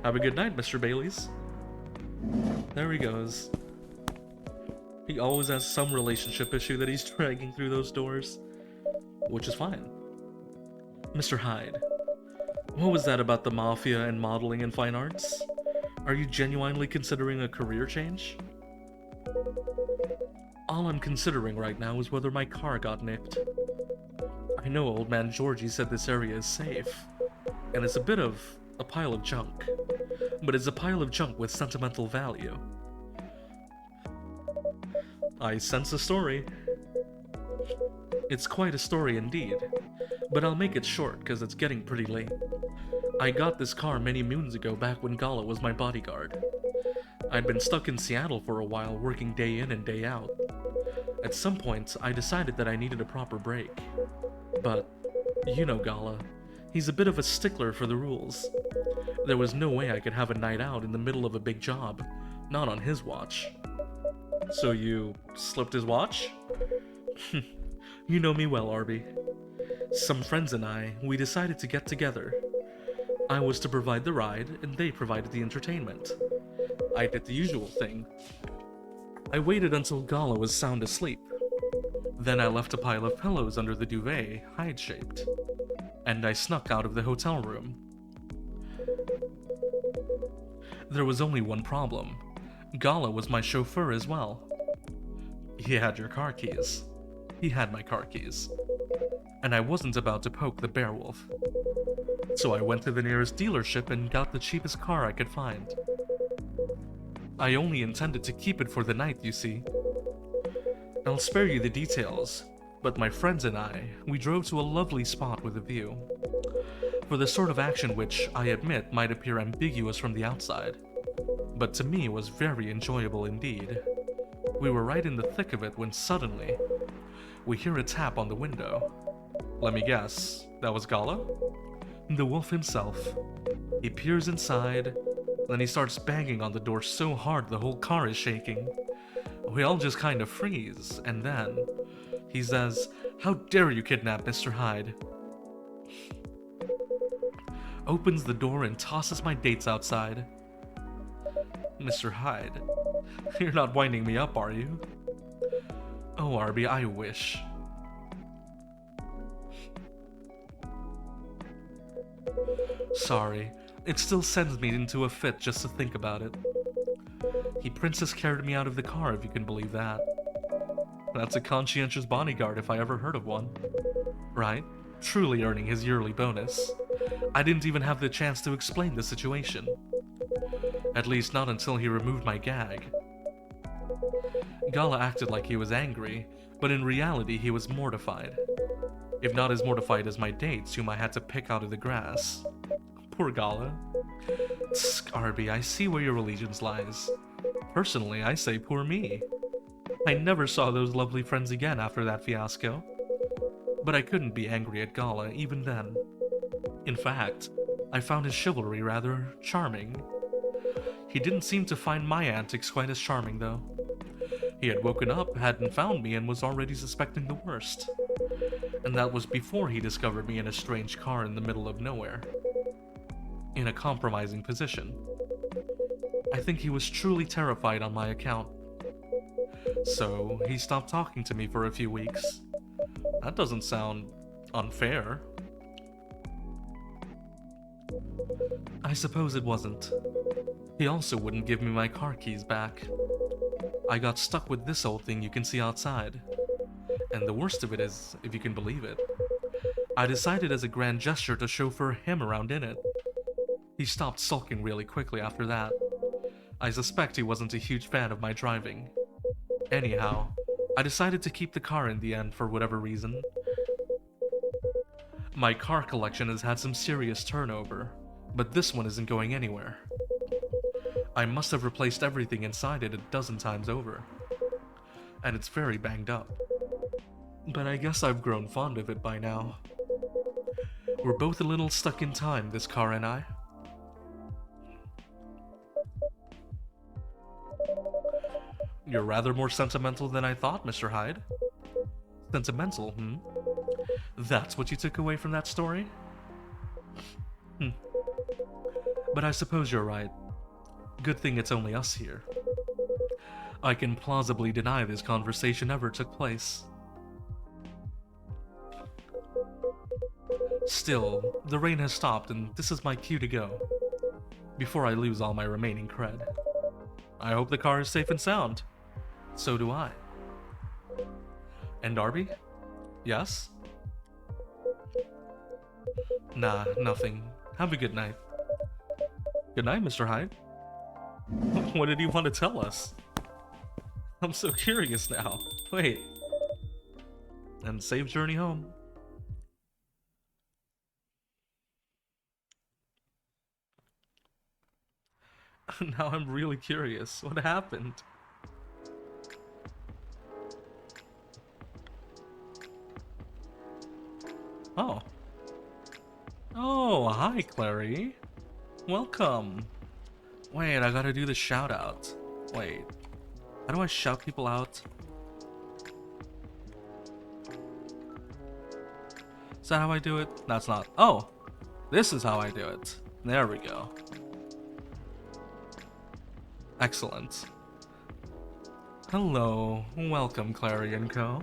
Have a good night, Mr. Baileys. There he goes. He always has some relationship issue that he's dragging through those doors. Which is fine. Mr. Hyde, what was that about the mafia and modeling and fine arts? Are you genuinely considering a career change? All I'm considering right now is whether my car got nicked. I know old man Georgie said this area is safe, and it's a bit of a pile of junk, but it's a pile of junk with sentimental value. I sense a story. It's quite a story indeed, but I'll make it short because it's getting pretty late. I got this car many moons ago back when Gala was my bodyguard. I'd been stuck in Seattle for a while working day in and day out. At some point, I decided that I needed a proper break. But, you know Gala, he's a bit of a stickler for the rules. There was no way I could have a night out in the middle of a big job, not on his watch. So you slipped his watch? You know me well, Arbi. Some friends and I, we decided to get together. I was to provide the ride, and they provided the entertainment. I did the usual thing. I waited until Gala was sound asleep. Then I left a pile of pillows under the duvet, Hyde-shaped. And I snuck out of the hotel room. There was only one problem. Gala was my chauffeur as well. He had your car keys. He had my car keys. And I wasn't about to poke the beowulf. So I went to the nearest dealership and got the cheapest car I could find. I only intended to keep it for the night, you see. I'll spare you the details, but my friends and I, we drove to a lovely spot with a view. For the sort of action which, I admit, might appear ambiguous from the outside, but to me was very enjoyable indeed. We were right in the thick of it when suddenly, we hear a tap on the window. Let me guess, that was Gala? The wolf himself. He peers inside, then he starts banging on the door so hard the whole car is shaking. We all just kind of freeze, and then he says, "How dare you kidnap Mr. Hyde?" Opens the door and tosses my dates outside. Mr. Hyde, you're not winding me up, are you? Oh, Arbi, I wish. Sorry, it still sends me into a fit just to think about it. He princess carried me out of the car, if you can believe that. That's a conscientious bodyguard if I ever heard of one. Right? Truly earning his yearly bonus. I didn't even have the chance to explain the situation. At least not until he removed my gag. Gala acted like he was angry, but in reality he was mortified. If not as mortified as my dates, whom I had to pick out of the grass. Poor Gala. Tsk, Arbi, I see where your allegiance lies. Personally, I say poor me. I never saw those lovely friends again after that fiasco. But I couldn't be angry at Gala even then. In fact, I found his chivalry rather charming. He didn't seem to find my antics quite as charming, though. He had woken up, hadn't found me, and was already suspecting the worst. And that was before he discovered me in a strange car in the middle of nowhere. In a compromising position. I think he was truly terrified on my account. So, he stopped talking to me for a few weeks. That doesn't sound unfair. I suppose it wasn't. He also wouldn't give me my car keys back. I got stuck with this old thing you can see outside. And the worst of it is, if you can believe it, I decided as a grand gesture to chauffeur him around in it. He stopped sulking really quickly after that. I suspect he wasn't a huge fan of my driving. Anyhow, I decided to keep the car in the end for whatever reason. My car collection has had some serious turnover, but this one isn't going anywhere. I must have replaced everything inside it a dozen times over. And it's very banged up. But I guess I've grown fond of it by now. We're both a little stuck in time, this car and I. You're rather more sentimental than I thought, Mr. Hyde. Sentimental, hmm? That's what you took away from that story? But I suppose you're right. Good thing it's only us here. I can plausibly deny this conversation ever took place. Still, the rain has stopped and this is my cue to go. Before I lose all my remaining cred. I hope the car is safe and sound. So do I. And Arbi? Yes? Nah, nothing. Have a good night. Good night, Mr. Hyde. What did he want to tell us? I'm so curious now. Wait. And safe journey home. Now I'm really curious. What happened? Oh. Oh, hi, Clary. Welcome. Wait, I gotta do the shout out. Wait. How do I shout people out? Is that how I do it? That's not. Oh! This is how I do it. There we go. Excellent. Hello. Welcome, Clary and Co.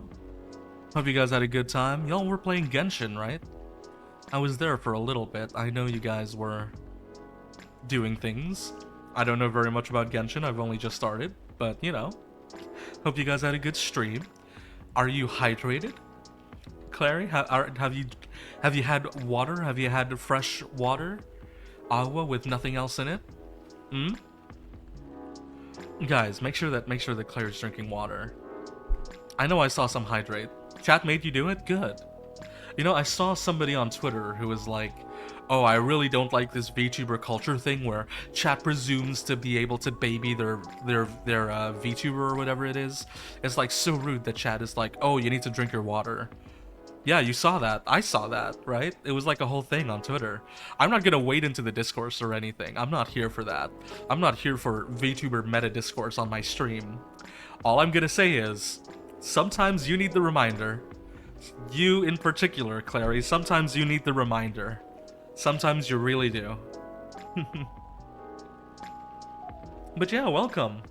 Hope you guys had a good time. Y'all were playing Genshin, right? I was there for a little bit. I know you guys were doing things. I don't know very much about Genshin. I've only just started, but you know. Hope you guys had a good stream. Are you hydrated, Clary? Have you had water? Have you had fresh water? Agua with nothing else in it? Hmm? Guys, make sure that Claire's drinking water. I know I saw some hydrate. Chat made you do it? Good. You know, I saw somebody on Twitter who was like, oh, I really don't like this VTuber culture thing where chat presumes to be able to baby their VTuber or whatever it is. It's like so rude that chat is like, oh, you need to drink your water. Yeah, you saw that. I saw that, right? It was like a whole thing on Twitter. I'm not gonna wade into the discourse or anything. I'm not here for that. I'm not here for VTuber meta discourse on my stream. All I'm gonna say is, sometimes you need the reminder. You in particular, Clary, sometimes you need the reminder. Sometimes you really do. But yeah, welcome.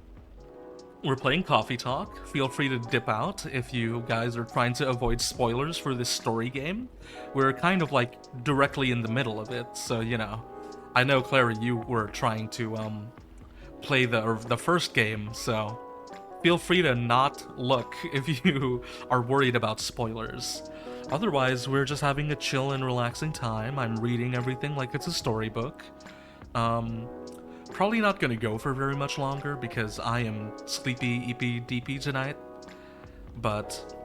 We're playing Coffee Talk. Feel free to dip out if you guys are trying to avoid spoilers for this story game. We're kind of like directly in the middle of it, so you know. I know, Clary, you were trying to play the first game, so feel free to not look if you are worried about spoilers. Otherwise, we're just having a chill and relaxing time. I'm reading everything like it's a storybook. Probably not gonna go for very much longer because I am sleepy, eepy, deepy tonight. But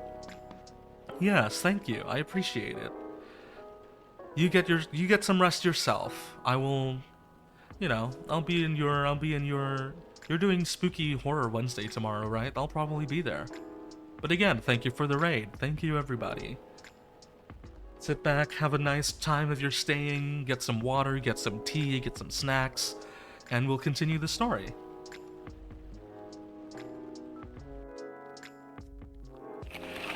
yes, thank you. I appreciate it. You get some rest yourself. I will, I'll be in your. You're doing Spooky Horror Wednesday tomorrow, right? I'll probably be there. But again, thank you for the raid. Thank you, everybody. Sit back, have a nice time if you're staying, get some water, get some tea, get some snacks, and we'll continue the story.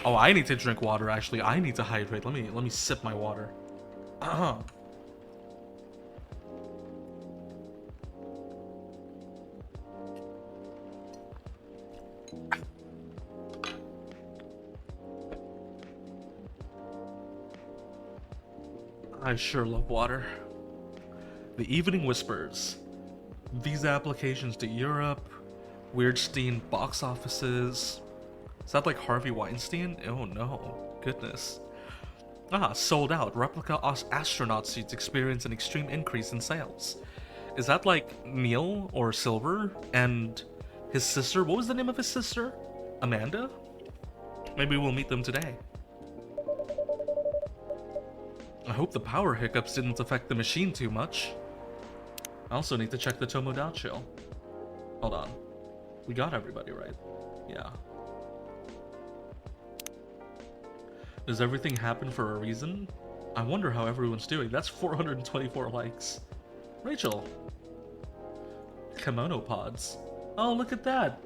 Oh, I need to drink water, actually. I need to hydrate. Let me sip my water. I sure love water. The Evening Whispers. Visa applications to Europe. Weirdstein box offices. Is that like Harvey Weinstein? Oh no. Goodness. Sold out. Replica astronaut suits experience an extreme increase in sales. Is that like Neil or Silver and his sister? What was the name of his sister? Amanda? Maybe we'll meet them today. I hope the power hiccups didn't affect the machine too much. I also need to check the Tomodachi. Hold on. We got everybody right. Yeah. Does everything happen for a reason? I wonder how everyone's doing. That's 424 likes. Rachel. Kimono pods. Oh, look at that.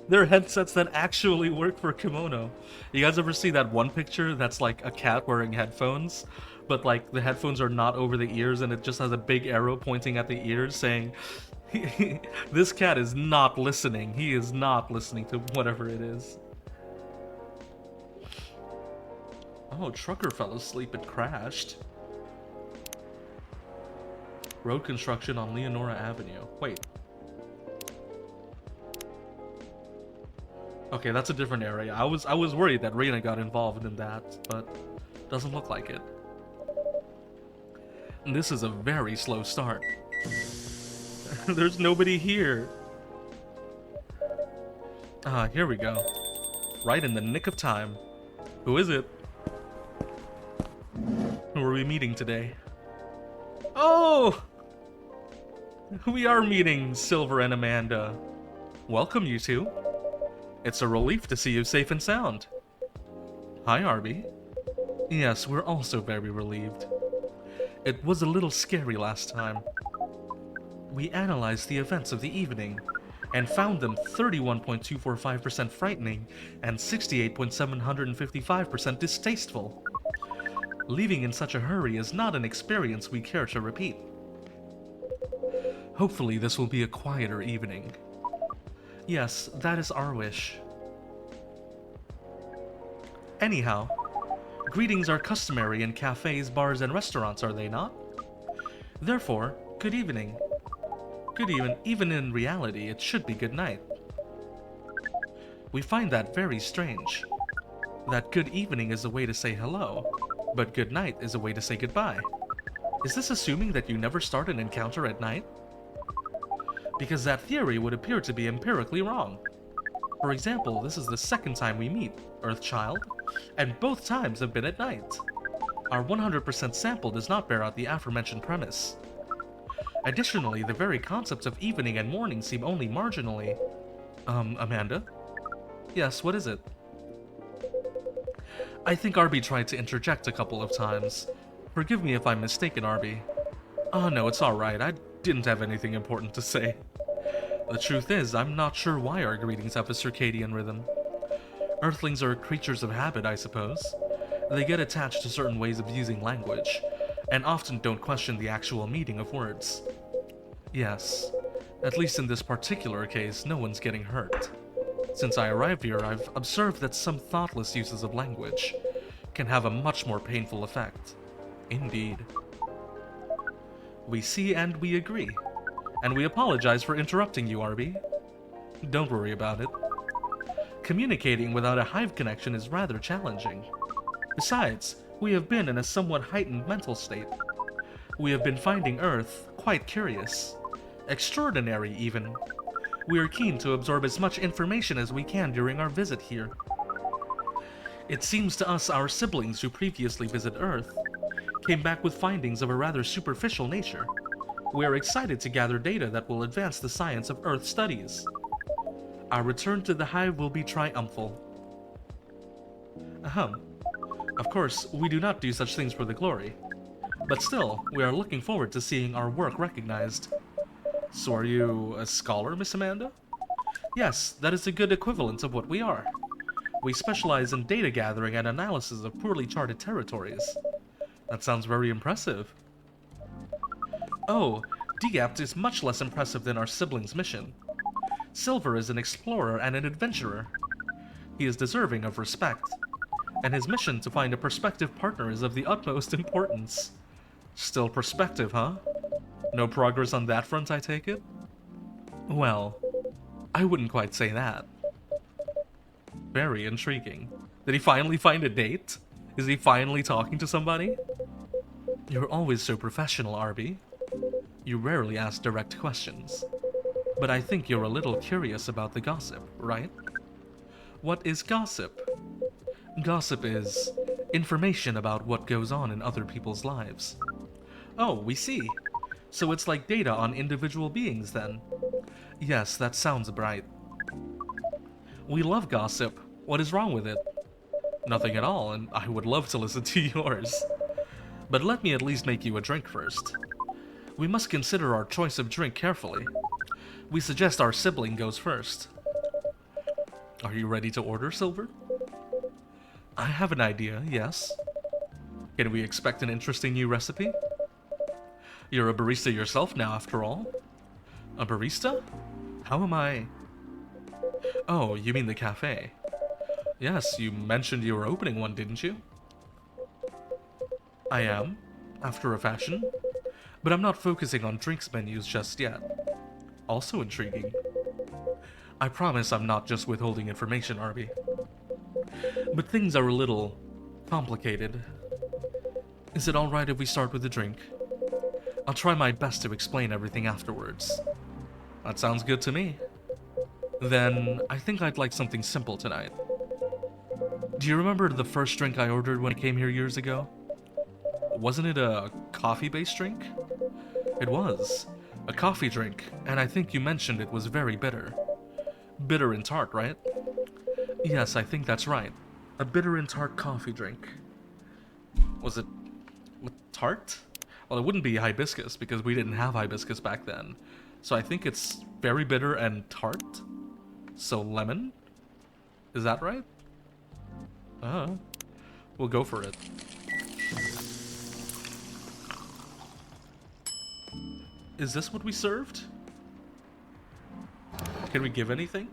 They're headsets that actually work for kimono. You guys ever see that one picture that's like a cat wearing headphones, but like the headphones are not over the ears and it just has a big arrow pointing at the ears saying, this cat is not listening. He is not listening to whatever it is. Oh, trucker fell asleep and crashed. Road construction on Leonora Avenue. Wait. Okay, that's a different area. I was worried that Reina got involved in that, but doesn't look like it. And this is a very slow start. There's nobody here. Here we go. Right in the nick of time. Who is it? Who are we meeting today? Oh! We are meeting Silver and Amanda. Welcome, you two. It's a relief to see you safe and sound. Hi, Arbi. Yes, we're also very relieved. It was a little scary last time. We analyzed the events of the evening and found them 31.245% frightening and 68.755% distasteful. Leaving in such a hurry is not an experience we care to repeat. Hopefully this will be a quieter evening. Yes, that is our wish. Anyhow, greetings are customary in cafes, bars, and restaurants, are they not? Therefore, good evening. Good even in reality, it should be good night. We find that very strange. That good evening is a way to say hello, but good night is a way to say goodbye. Is this assuming that you never start an encounter at night? Because that theory would appear to be empirically wrong. For example, this is the second time we meet, Earthchild, and both times have been at night. Our 100% sample does not bear out the aforementioned premise. Additionally, the very concepts of evening and morning seem only marginally... Amanda? Yes, what is it? I think Arbi tried to interject a couple of times. Forgive me if I'm mistaken, Arbi. Oh no, it's alright, I didn't have anything important to say. The truth is, I'm not sure why our greetings have a circadian rhythm. Earthlings are creatures of habit, I suppose. They get attached to certain ways of using language, and often don't question the actual meaning of words. Yes, at least in this particular case, no one's getting hurt. Since I arrived here, I've observed that some thoughtless uses of language can have a much more painful effect. Indeed. We see and we agree. And we apologize for interrupting you, Arbi. Don't worry about it. Communicating without a hive connection is rather challenging. Besides, we have been in a somewhat heightened mental state. We have been finding Earth quite curious. Extraordinary, even. We are keen to absorb as much information as we can during our visit here. It seems to us our siblings who previously visited Earth came back with findings of a rather superficial nature. We are excited to gather data that will advance the science of Earth studies. Our return to the hive will be triumphal. Ahem. Of course, we do not do such things for the glory. But still, we are looking forward to seeing our work recognized. So are you a scholar, Miss Amanda? Yes, that is a good equivalent of what we are. We specialize in data gathering and analysis of poorly charted territories. That sounds very impressive. Oh, Diapt is much less impressive than our siblings' mission. Silver is an explorer and an adventurer. He is deserving of respect, and his mission to find a prospective partner is of the utmost importance. Still prospective, huh? No progress on that front, I take it? Well, I wouldn't quite say that. Very intriguing. Did he finally find a date? Is he finally talking to somebody? You're always so professional, Arbi. You rarely ask direct questions. But I think you're a little curious about the gossip, right? What is gossip? Gossip is information about what goes on in other people's lives. Oh, we see. So it's like data on individual beings, then? Yes, that sounds right. We love gossip. What is wrong with it? Nothing at all, and I would love to listen to yours. But let me at least make you a drink first. We must consider our choice of drink carefully. We suggest our sibling goes first. Are you ready to order, Silver? I have an idea, yes. Can we expect an interesting new recipe? You're a barista yourself now, after all. A barista? How am I? Oh, you mean the cafe. Yes, you mentioned you were opening one, didn't you? I am, after a fashion. But I'm not focusing on drinks menus just yet. Also intriguing. I promise I'm not just withholding information, Arbi. But things are a little complicated. Is it alright if we start with a drink? I'll try my best to explain everything afterwards. That sounds good to me. Then, I think I'd like something simple tonight. Do you remember the first drink I ordered when I came here years ago? Wasn't it a coffee-based drink? It was. A coffee drink, and I think you mentioned it was very bitter. Bitter and tart, right? Yes, I think that's right. A bitter and tart coffee drink. Was it tart? Well, it wouldn't be hibiscus, because we didn't have hibiscus back then. So I think it's very bitter and tart? So lemon? Is that right? We'll go for it. Is this what we served? Can we give anything?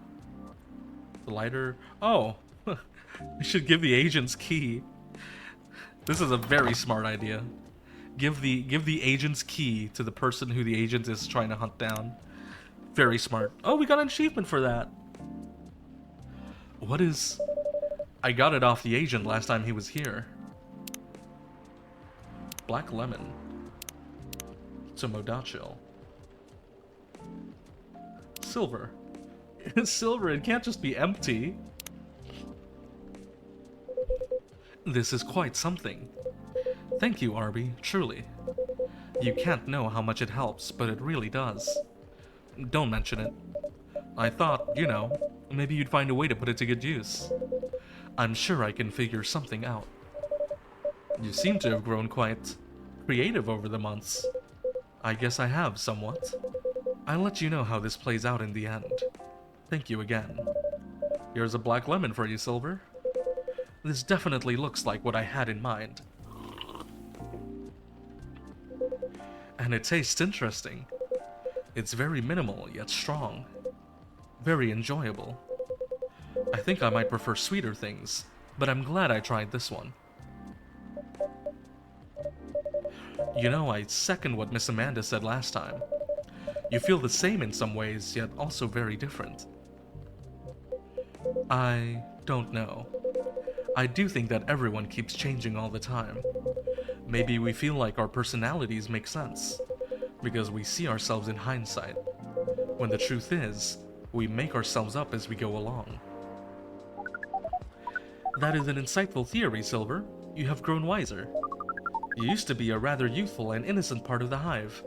The lighter... Oh! We should give the agent's key. This is a very smart idea. Give the agent's key to the person who the agent is trying to hunt down. Very smart. Oh, we got an achievement for that. What is... I got it off the agent last time he was here. Black lemon. Tomodachi. Silver. Silver, it can't just be empty. This is quite something. Thank you, Arbi, truly. You can't know how much it helps, but it really does. Don't mention it. I thought, you know, maybe you'd find a way to put it to good use. I'm sure I can figure something out. You seem to have grown quite creative over the months. I guess I have, somewhat. I'll let you know how this plays out in the end. Thank you again. Here's a black lemon for you, Silver. This definitely looks like what I had in mind. And it tastes interesting. It's very minimal, yet strong. Very enjoyable. I think I might prefer sweeter things, but I'm glad I tried this one. You know, I second what Miss Amanda said last time. You feel the same in some ways, yet also very different. I don't know. I do think that everyone keeps changing all the time. Maybe we feel like our personalities make sense, because we see ourselves in hindsight, when the truth is, we make ourselves up as we go along. That is an insightful theory, Silver. You have grown wiser. You used to be a rather youthful and innocent part of the hive.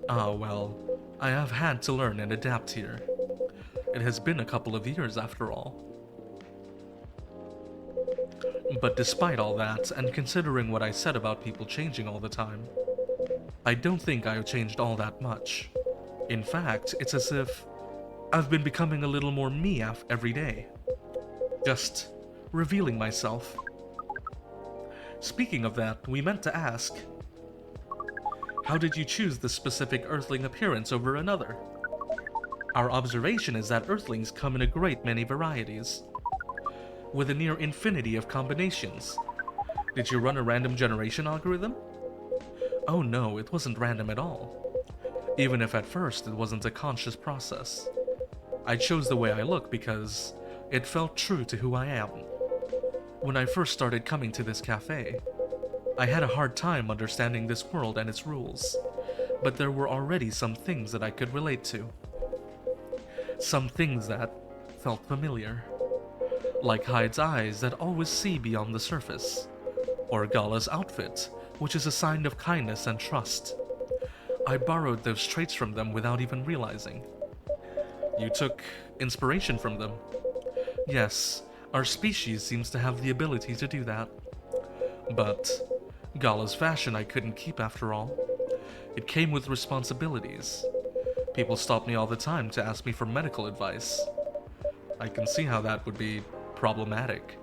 Ah, well, I have had to learn and adapt here. It has been a couple of years after all. But despite all that, and considering what I said about people changing all the time, I don't think I have changed all that much. In fact, it's as if I've been becoming a little more me every day. Just revealing myself. Speaking of that, we meant to ask, how did you choose this specific Earthling appearance over another? Our observation is that Earthlings come in a great many varieties, with a near infinity of combinations. Did you run a random generation algorithm? Oh no, it wasn't random at all. Even if at first it wasn't a conscious process. I chose the way I look because it felt true to who I am. When I first started coming to this cafe, I had a hard time understanding this world and its rules, but there were already some things that I could relate to. Some things that felt familiar. Like Hyde's eyes that always see beyond the surface, or Gala's outfit, which is a sign of kindness and trust. I borrowed those traits from them without even realizing. You took inspiration from them. Yes, our species seems to have the ability to do that. But Gala's fashion I couldn't keep after all. It came with responsibilities. People stop me all the time to ask me for medical advice. I can see how that would be problematic.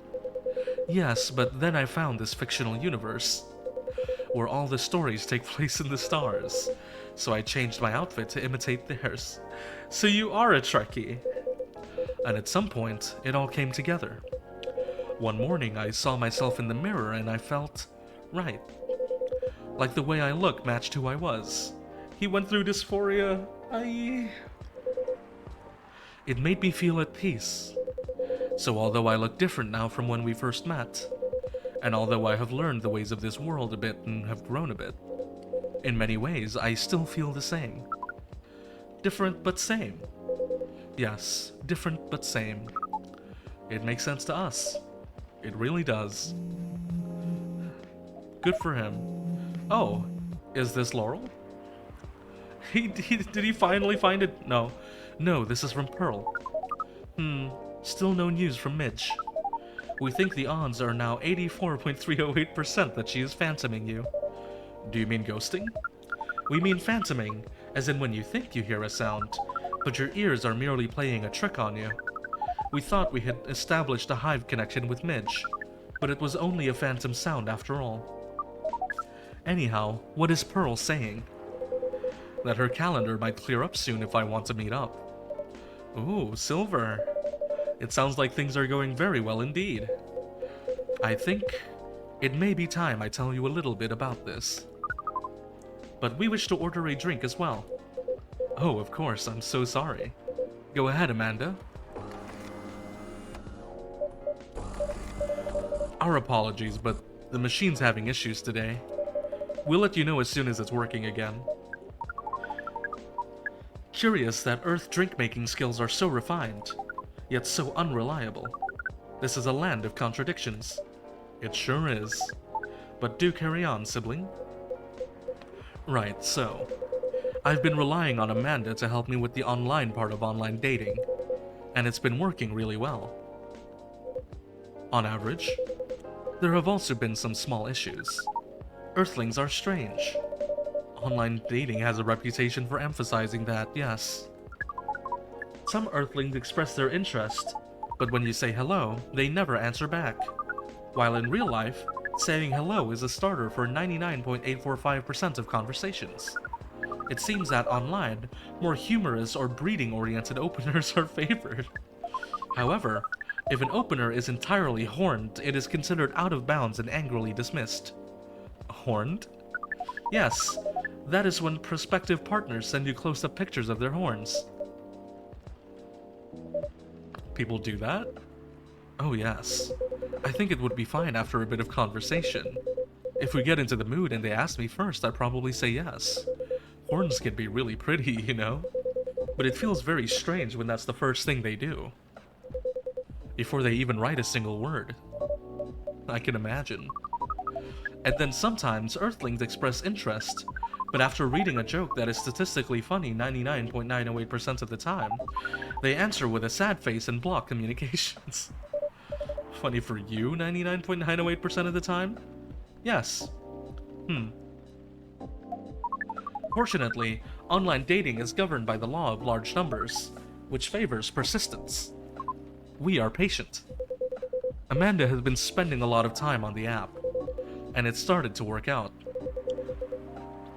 Yes, but then I found this fictional universe, where all the stories take place in the stars, so I changed my outfit to imitate theirs. So you are a Trekkie! And at some point, it all came together. One morning, I saw myself in the mirror and I felt right. Like the way I look matched who I was. He went through dysphoria. It made me feel at peace. So although I look different now from when we first met, and although I have learned the ways of this world a bit and have grown a bit, in many ways I still feel the same. Different but same. Yes, different but same. It makes sense to us. It really does. Good for him. Oh, is this Laurel? Did he finally find it? No. No, this is from Pearl. Still no news from Midge. We think the odds are now 84.308% that she is phantoming you. Do you mean ghosting? We mean phantoming, as in when you think you hear a sound, but your ears are merely playing a trick on you. We thought we had established a hive connection with Midge, but it was only a phantom sound after all. Anyhow, what is Pearl saying? That her calendar might clear up soon if I want to meet up. Ooh, Silver. It sounds like things are going very well indeed. I think it may be time I tell you a little bit about this. But we wish to order a drink as well. Oh, of course, I'm so sorry. Go ahead, Amanda. Our apologies, but the machine's having issues today. We'll let you know as soon as it's working again. Curious that Earth drink-making skills are so refined, yet so unreliable. This is a land of contradictions. It sure is. But do carry on, sibling. Right, so I've been relying on Amanda to help me with the online part of online dating, and it's been working really well. On average, there have also been some small issues. Earthlings are strange. Online dating has a reputation for emphasizing that, yes. Some Earthlings express their interest, but when you say hello, they never answer back. While in real life, saying hello is a starter for 99.845% of conversations. It seems that online, more humorous or breeding-oriented openers are favored. However, if an opener is entirely horned, it is considered out of bounds and angrily dismissed. Horned? Yes, that is when prospective partners send you close-up pictures of their horns. People do that? Oh yes. I think it would be fine after a bit of conversation. If we get into the mood and they ask me first, I'd probably say yes. Horns can be really pretty, you know? But it feels very strange when that's the first thing they do. Before they even write a single word. I can imagine. And then sometimes Earthlings express interest, but after reading a joke that is statistically funny 99.908% of the time, they answer with a sad face and block communications. Funny for you 99.908% of the time? Yes. Fortunately, online dating is governed by the law of large numbers, which favors persistence. We are patient. Amanda has been spending a lot of time on the app, and it started to work out.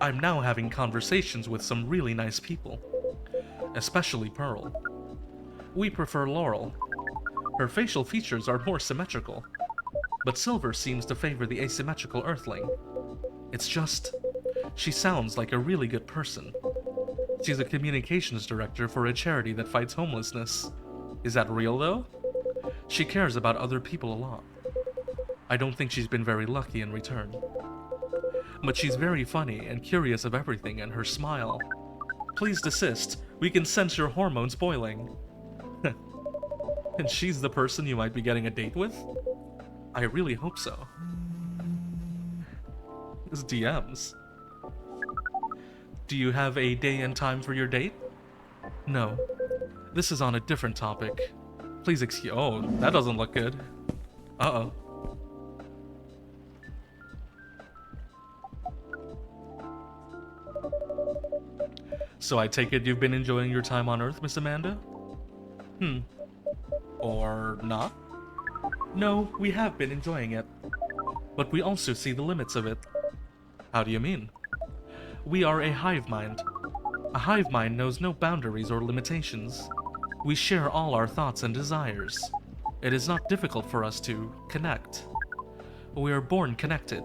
I'm now having conversations with some really nice people, especially Pearl. We prefer Laurel. Her facial features are more symmetrical, but Silver seems to favor the asymmetrical Earthling. It's just, she sounds like a really good person. She's a communications director for a charity that fights homelessness. Is that real though? She cares about other people a lot. I don't think she's been very lucky in return. But she's very funny and curious of everything, and her smile. Please desist, we can sense your hormones boiling. And she's the person you might be getting a date with? I really hope so. It's DMs. Do you have a day and time for your date? No. This is on a different topic. Please excuse— oh, that doesn't look good. Uh-oh. So I take it you've been enjoying your time on Earth, Miss Amanda? Or not? No, we have been enjoying it. But we also see the limits of it. How do you mean? We are a hive mind. A hive mind knows no boundaries or limitations. We share all our thoughts and desires. It is not difficult for us to connect. We are born connected.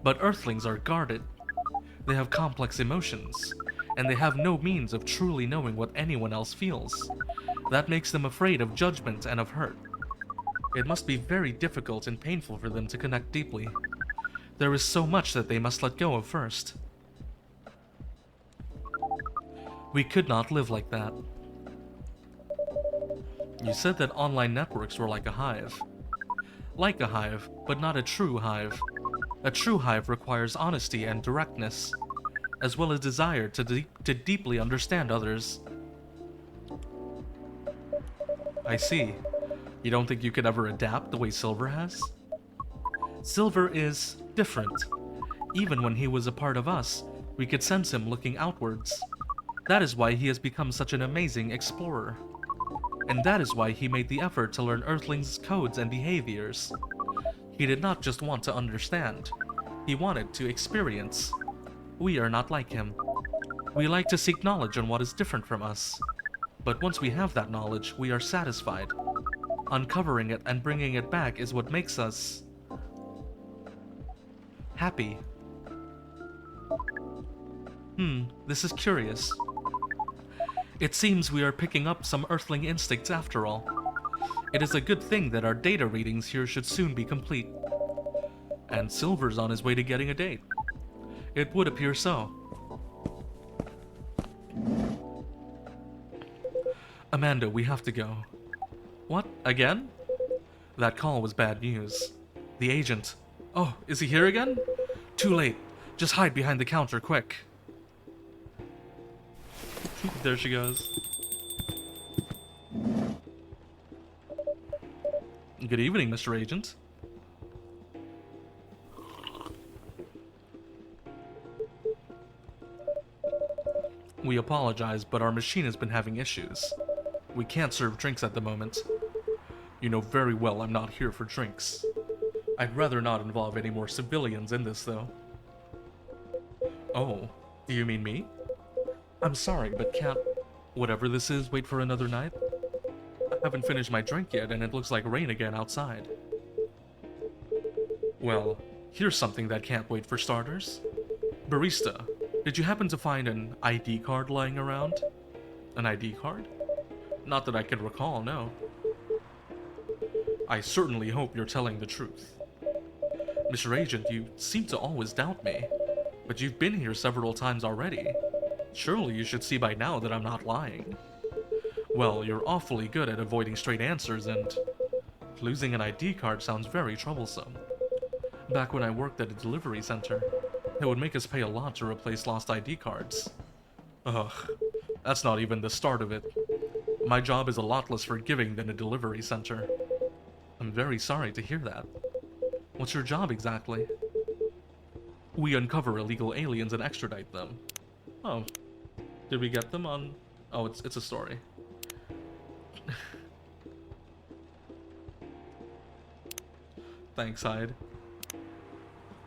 But Earthlings are guarded. They have complex emotions, and they have no means of truly knowing what anyone else feels. That makes them afraid of judgment and of hurt. It must be very difficult and painful for them to connect deeply. There is so much that they must let go of first. We could not live like that. You said that online networks were like a hive. Like a hive, but not a true hive. A true hive requires honesty and directness, as well as desire to deeply understand others. I see. You don't think you could ever adapt the way Silver has? Silver is different. Even when he was a part of us, we could sense him looking outwards. That is why he has become such an amazing explorer. And that is why he made the effort to learn Earthlings' codes and behaviors. He did not just want to understand. He wanted to experience. We are not like him. We like to seek knowledge on what is different from us. But once we have that knowledge, we are satisfied. Uncovering it and bringing it back is what makes us happy. This is curious. It seems we are picking up some Earthling instincts after all. It is a good thing that our data readings here should soon be complete. And Silver's on his way to getting a date. It would appear so. Amanda, we have to go. What? Again? That call was bad news. The agent. Oh, is he here again? Too late. Just hide behind the counter, quick. There she goes. Good evening, Mr. Agent. We apologize, but our machine has been having issues. We can't serve drinks at the moment. You know very well I'm not here for drinks. I'd rather not involve any more civilians in this, though. Oh, do you mean me? I'm sorry, but can't whatever this is wait for another night? I haven't finished my drink yet, and it looks like rain again outside. Well, here's something that can't wait for starters. Barista, did you happen to find an ID card lying around? An ID card? Not that I can recall, no. I certainly hope you're telling the truth. Mr. Agent, you seem to always doubt me, but you've been here several times already. Surely you should see by now that I'm not lying. Well, you're awfully good at avoiding straight answers, and losing an ID card sounds very troublesome. Back when I worked at a delivery center, it would make us pay a lot to replace lost ID cards. Ugh, that's not even the start of it. My job is a lot less forgiving than a delivery center. I'm very sorry to hear that. What's your job exactly? We uncover illegal aliens and extradite them. Oh, did we get them on... Oh, it's a story. Thanks, Hyde.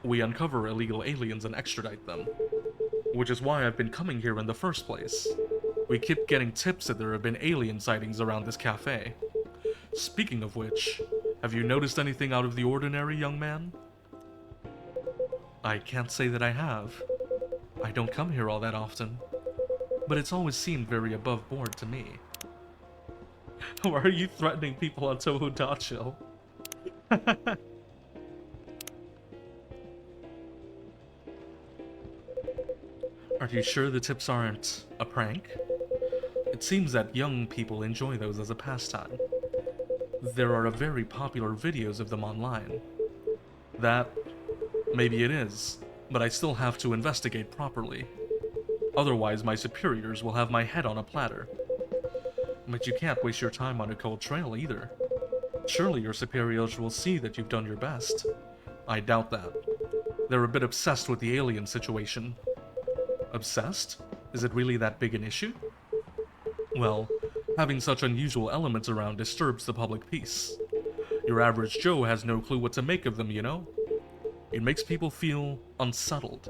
We uncover illegal aliens and extradite them. Which is why I've been coming here in the first place. We keep getting tips that there have been alien sightings around this cafe. Speaking of which, have you noticed anything out of the ordinary, young man? I can't say that I have. I don't come here all that often. But it's always seemed very above board to me. Why are you threatening people on Tohodachi? Are you sure the tips aren't a prank? It seems that young people enjoy those as a pastime. There are very popular videos of them online. That, maybe it is, but I still have to investigate properly. Otherwise, my superiors will have my head on a platter. But you can't waste your time on a cold trail either. Surely your superiors will see that you've done your best. I doubt that. They're a bit obsessed with the alien situation. Obsessed? Is it really that big an issue? Well, having such unusual elements around disturbs the public peace. Your average Joe has no clue what to make of them, you know? It makes people feel unsettled.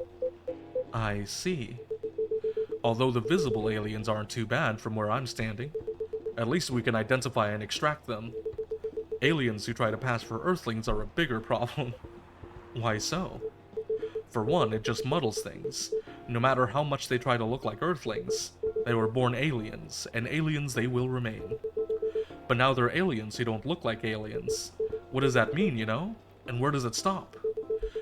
I see. Although the visible aliens aren't too bad from where I'm standing, at least we can identify and extract them. Aliens who try to pass for Earthlings are a bigger problem. Why so? For one, it just muddles things. No matter how much they try to look like Earthlings, they were born aliens, and aliens they will remain. But now they're aliens who don't look like aliens. What does that mean, you know? And where does it stop?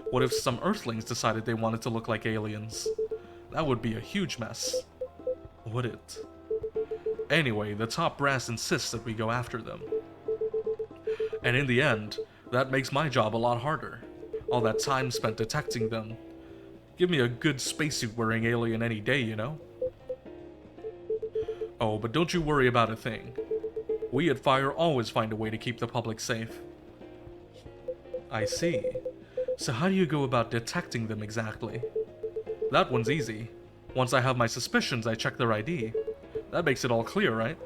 What if some Earthlings decided they wanted to look like aliens? That would be a huge mess. Would it? Anyway, the top brass insists that we go after them. And in the end, that makes my job a lot harder. All that time spent detecting them. Give me a good spacesuit-wearing alien any day, you know? Oh, but don't you worry about a thing. We at Fire always find a way to keep the public safe. I see. So how do you go about detecting them exactly? That one's easy. Once I have my suspicions, I check their ID. That makes it all clear, right?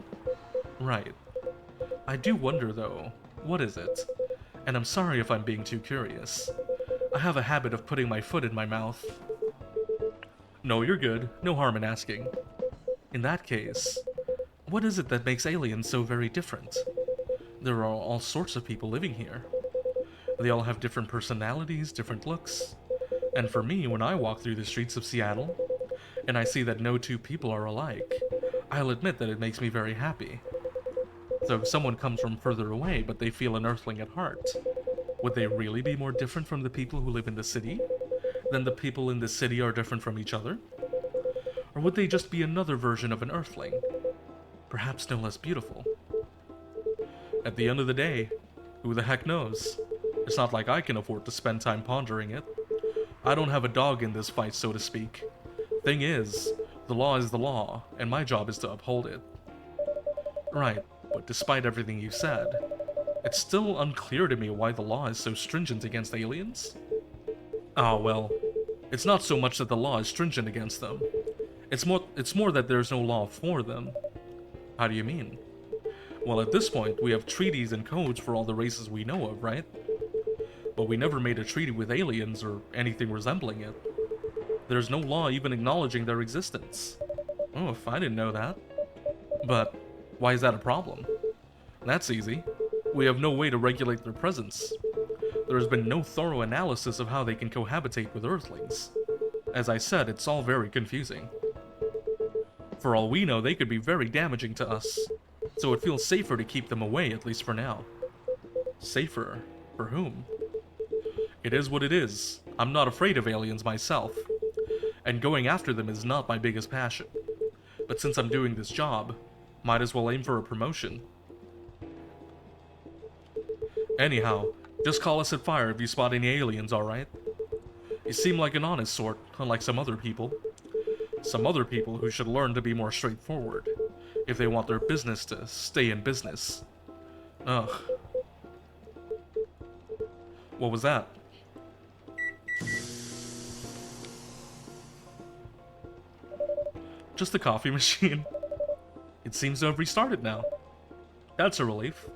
Right. I do wonder, though, what is it? And I'm sorry if I'm being too curious. I have a habit of putting my foot in my mouth. No, you're good. No harm in asking. In that case, what is it that makes aliens so very different? There are all sorts of people living here. They all have different personalities, different looks. And for me, when I walk through the streets of Seattle, and I see that no two people are alike, I'll admit that it makes me very happy. So if someone comes from further away, but they feel an Earthling at heart, would they really be more different from the people who live in the city than the people in the city are different from each other? Or would they just be another version of an Earthling? Perhaps no less beautiful. At the end of the day, who the heck knows? It's not like I can afford to spend time pondering it. I don't have a dog in this fight, so to speak. Thing is, the law is the law, and my job is to uphold it. Right, but despite everything you said, it's still unclear to me why the law is so stringent against aliens. Ah, well, it's not so much that the law is stringent against them. It's more that there's no law for them. How do you mean? Well, at this point, we have treaties and codes for all the races we know of, right? But we never made a treaty with aliens or anything resembling it. There's no law even acknowledging their existence. Oh, if I didn't know that. But why is that a problem? That's easy. We have no way to regulate their presence. There has been no thorough analysis of how they can cohabitate with Earthlings. As I said, it's all very confusing. For all we know, they could be very damaging to us, so it feels safer to keep them away, at least for now. Safer? For whom? It is what it is. I'm not afraid of aliens myself, and going after them is not my biggest passion. But since I'm doing this job, might as well aim for a promotion. Anyhow, just call us at fire if you spot any aliens, alright? You seem like an honest sort, unlike some other people. Some other people who should learn to be more straightforward, if they want their business to stay in business. Ugh. What was that? Just the coffee machine. It seems to have restarted now. That's a relief.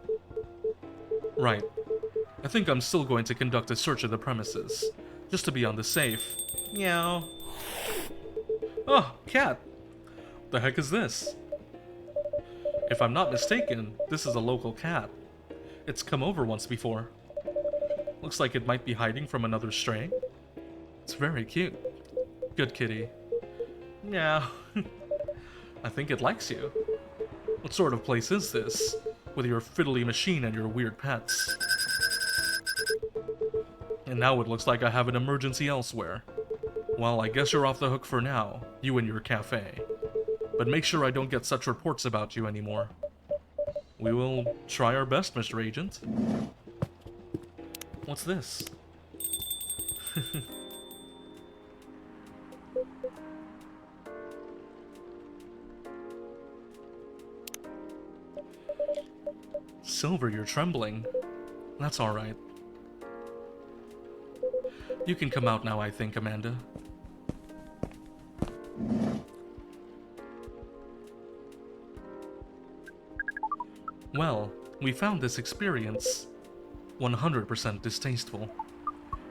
Right. I think I'm still going to conduct a search of the premises, just to be on the safe. Meow. Oh, cat. The heck is this? If I'm not mistaken, this is a local cat. It's come over once before. Looks like it might be hiding from another stray. It's very cute. Good kitty. Meow. I think it likes you. What sort of place is this, with your fiddly machine and your weird pets? And now it looks like I have an emergency elsewhere. Well, I guess you're off the hook for now, you and your cafe. But make sure I don't get such reports about you anymore. We will try our best, Mr. Agent. What's this? Silver, you're trembling. That's alright. You can come out now, I think, Amanda. Well, we found this experience 100% distasteful.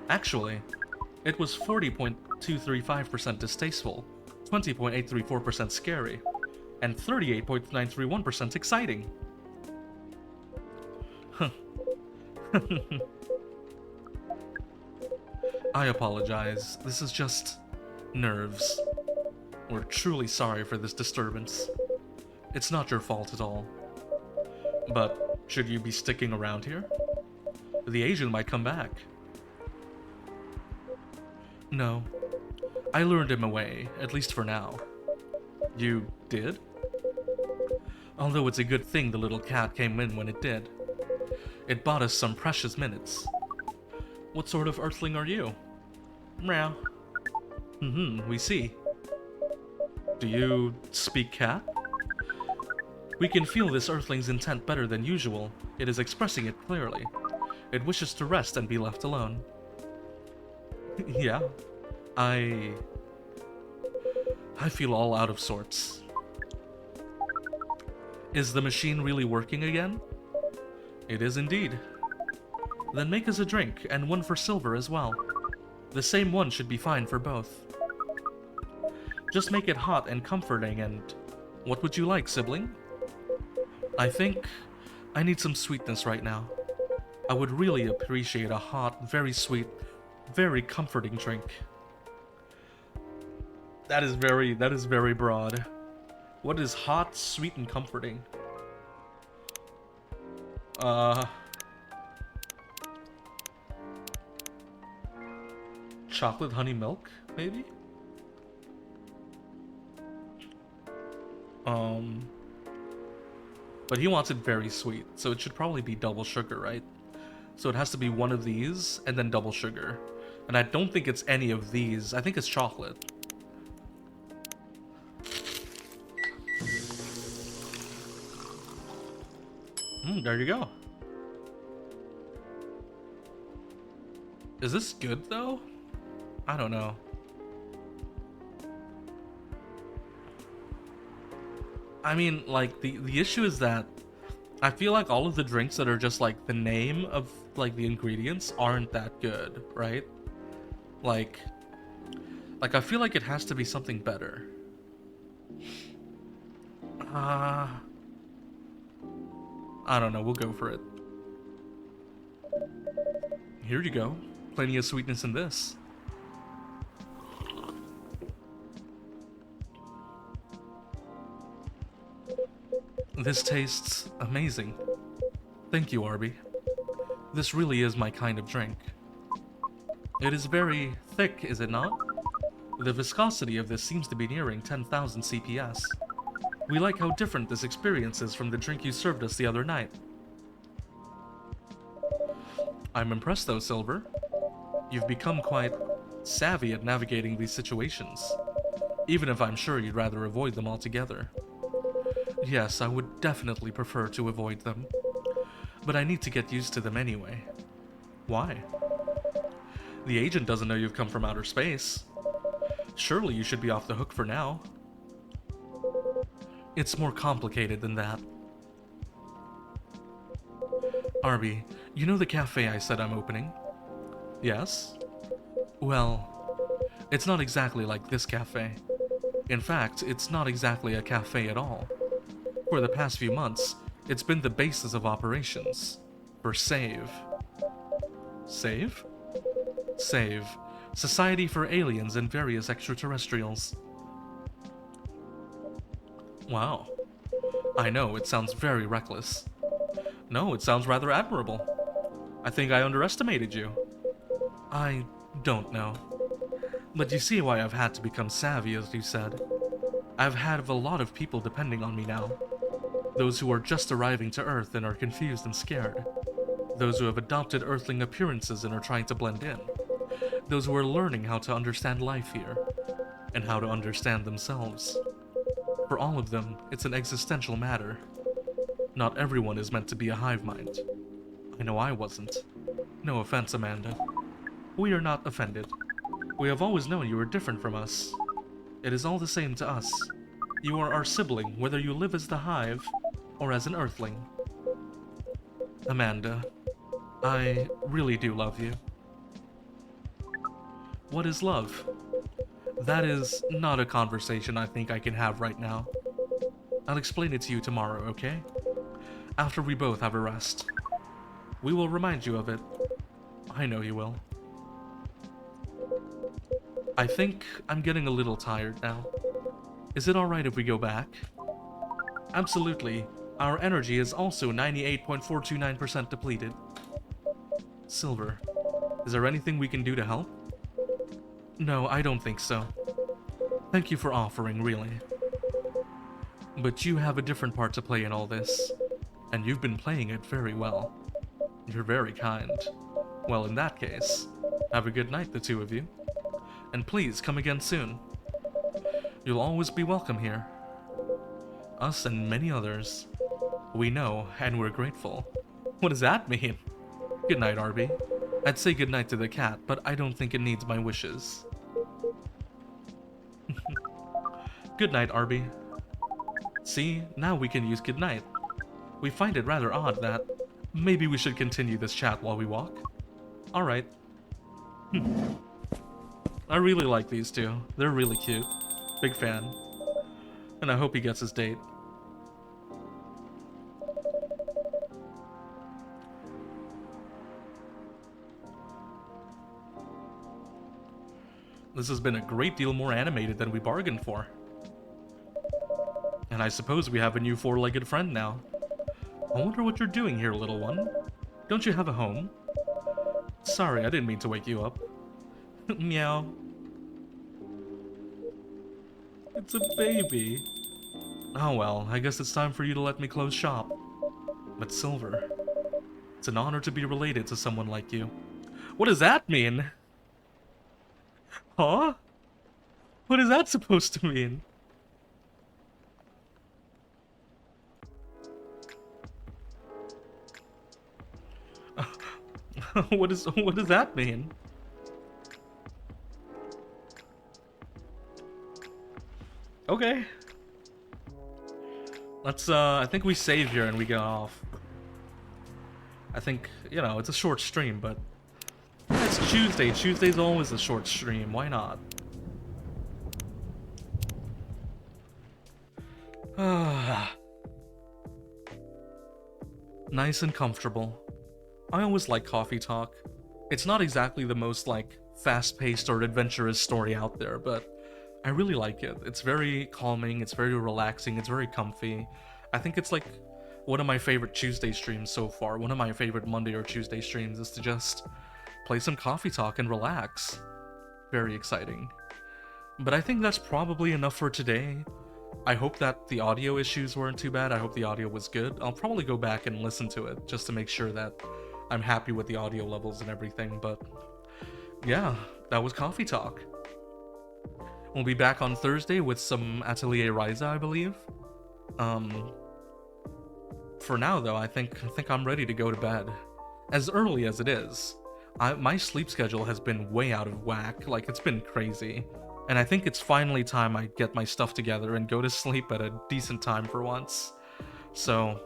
Actually, it was 40.235% distasteful, 20.834% scary, and 38.931% exciting. I apologize. This is just nerves. We're truly sorry for this disturbance. It's not your fault at all. But should you be sticking around here? The agent might come back. No. I lured him away, at least for now. You did? Although it's a good thing the little cat came in when it did. It bought us some precious minutes. What sort of earthling are you? Meow. We see. Do you speak cat? We can feel this earthling's intent better than usual. It is expressing it clearly. It wishes to rest and be left alone. Yeah. I feel all out of sorts. Is the machine really working again? It is indeed. Then make us a drink, and one for Silver as well. The same one should be fine for both. Just make it hot and comforting, and... What would you like, sibling? I think I need some sweetness right now. I would really appreciate a hot, very sweet, very comforting drink. That is very broad. What is hot, sweet, and comforting? Chocolate honey milk, maybe? But he wants it very sweet, so it should probably be double sugar, right? So it has to be one of these, and then double sugar. And I don't think it's any of these. I think it's chocolate. There you go. Is this good, though? I don't know. I mean, like, the issue is that I feel like all of the drinks that are just, like, the name of, like, the ingredients aren't that good, right? Like, I feel like it has to be something better. I don't know, we'll go for it. Here you go. Plenty of sweetness in this. This tastes amazing. Thank you, Arbi. This really is my kind of drink. It is very thick, is it not? The viscosity of this seems to be nearing 10,000 CPS. We like how different this experience is from the drink you served us the other night. I'm impressed though, Silver. You've become quite savvy at navigating these situations, even if I'm sure you'd rather avoid them altogether. Yes, I would definitely prefer to avoid them, but I need to get used to them anyway. Why? The agent doesn't know you've come from outer space. Surely you should be off the hook for now. It's more complicated than that. Arbi, you know the cafe I said I'm opening? Yes? Well, it's not exactly like this cafe. In fact, it's not exactly a cafe at all. For the past few months, it's been the basis of operations for SAVE. SAVE? SAVE. Society for Aliens and Various Extraterrestrials. Wow. I know, it sounds very reckless. No, it sounds rather admirable. I think I underestimated you. I don't know. But you see why I've had to become savvy, as you said. I've had a lot of people depending on me now. Those who are just arriving to Earth and are confused and scared. Those who have adopted Earthling appearances and are trying to blend in. Those who are learning how to understand life here, and how to understand themselves. For all of them, it's an existential matter. Not everyone is meant to be a hive mind. I know I wasn't. No offense, Amanda. We are not offended. We have always known you were different from us. It is all the same to us. You are our sibling, whether you live as the hive or as an Earthling. Amanda, I really do love you. What is love? That is not a conversation I think I can have right now. I'll explain it to you tomorrow, okay? After we both have a rest. We will remind you of it. I know you will. I think I'm getting a little tired now. Is it alright if we go back? Absolutely. Our energy is also 98.429% depleted. Silver, is there anything we can do to help? No, I don't think so. Thank you for offering, really. But you have a different part to play in all this, and you've been playing it very well. You're very kind. Well, in that case, have a good night, the two of you. And please come again soon. You'll always be welcome here. Us and many others. We know, and we're grateful. What does that mean? Good night, Arbi. I'd say good night to the cat, but I don't think it needs my wishes. Good night, Arbi. See, now we can use good night. We find it rather odd that maybe we should continue this chat while we walk. Alright. I really like these two. They're really cute. Big fan. And I hope he gets his date. This has been a great deal more animated than we bargained for. And I suppose we have a new four-legged friend now. I wonder what you're doing here, little one. Don't you have a home? Sorry, I didn't mean to wake you up. Meow. It's a baby. Oh well, I guess it's time for you to let me close shop. But Silver, it's an honor to be related to someone like you. What does that mean? Huh? What is that supposed to mean? What does that mean? Okay. Let's I think we save here and we get off. I think, you know, it's a short stream, but it's Tuesday. Tuesday's always a short stream. Why not? Nice and comfortable. I always like coffee talk. It's not exactly the most, like, fast-paced or adventurous story out there, but I really like it. It's very calming, it's very relaxing, it's very comfy. I think it's like one of my favorite Tuesday streams so far. One of my favorite Monday or Tuesday streams is to just play some coffee talk and relax. Very exciting. But I think that's probably enough for today. I hope that the audio issues weren't too bad. I hope the audio was good. I'll probably go back and listen to it just to make sure that I'm happy with the audio levels and everything. But yeah, that was Coffee Talk. We'll be back on Thursday with some Atelier Ryza, I believe. For now, though, I think I'm ready to go to bed. As early as it is. My sleep schedule has been way out of whack. Like, it's been crazy. And I think it's finally time I get my stuff together and go to sleep at a decent time for once. So,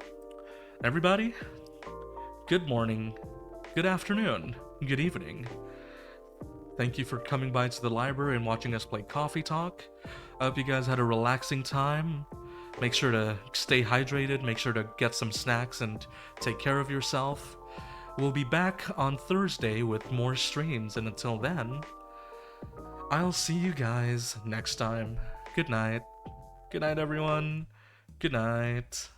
everybody, good morning, good afternoon, good evening. Thank you for coming by to the library and watching us play Coffee Talk. I hope you guys had a relaxing time. Make sure to stay hydrated, make sure to get some snacks and take care of yourself. We'll be back on Thursday with more streams, and until then, I'll see you guys next time. Good night. Good night, everyone. Good night.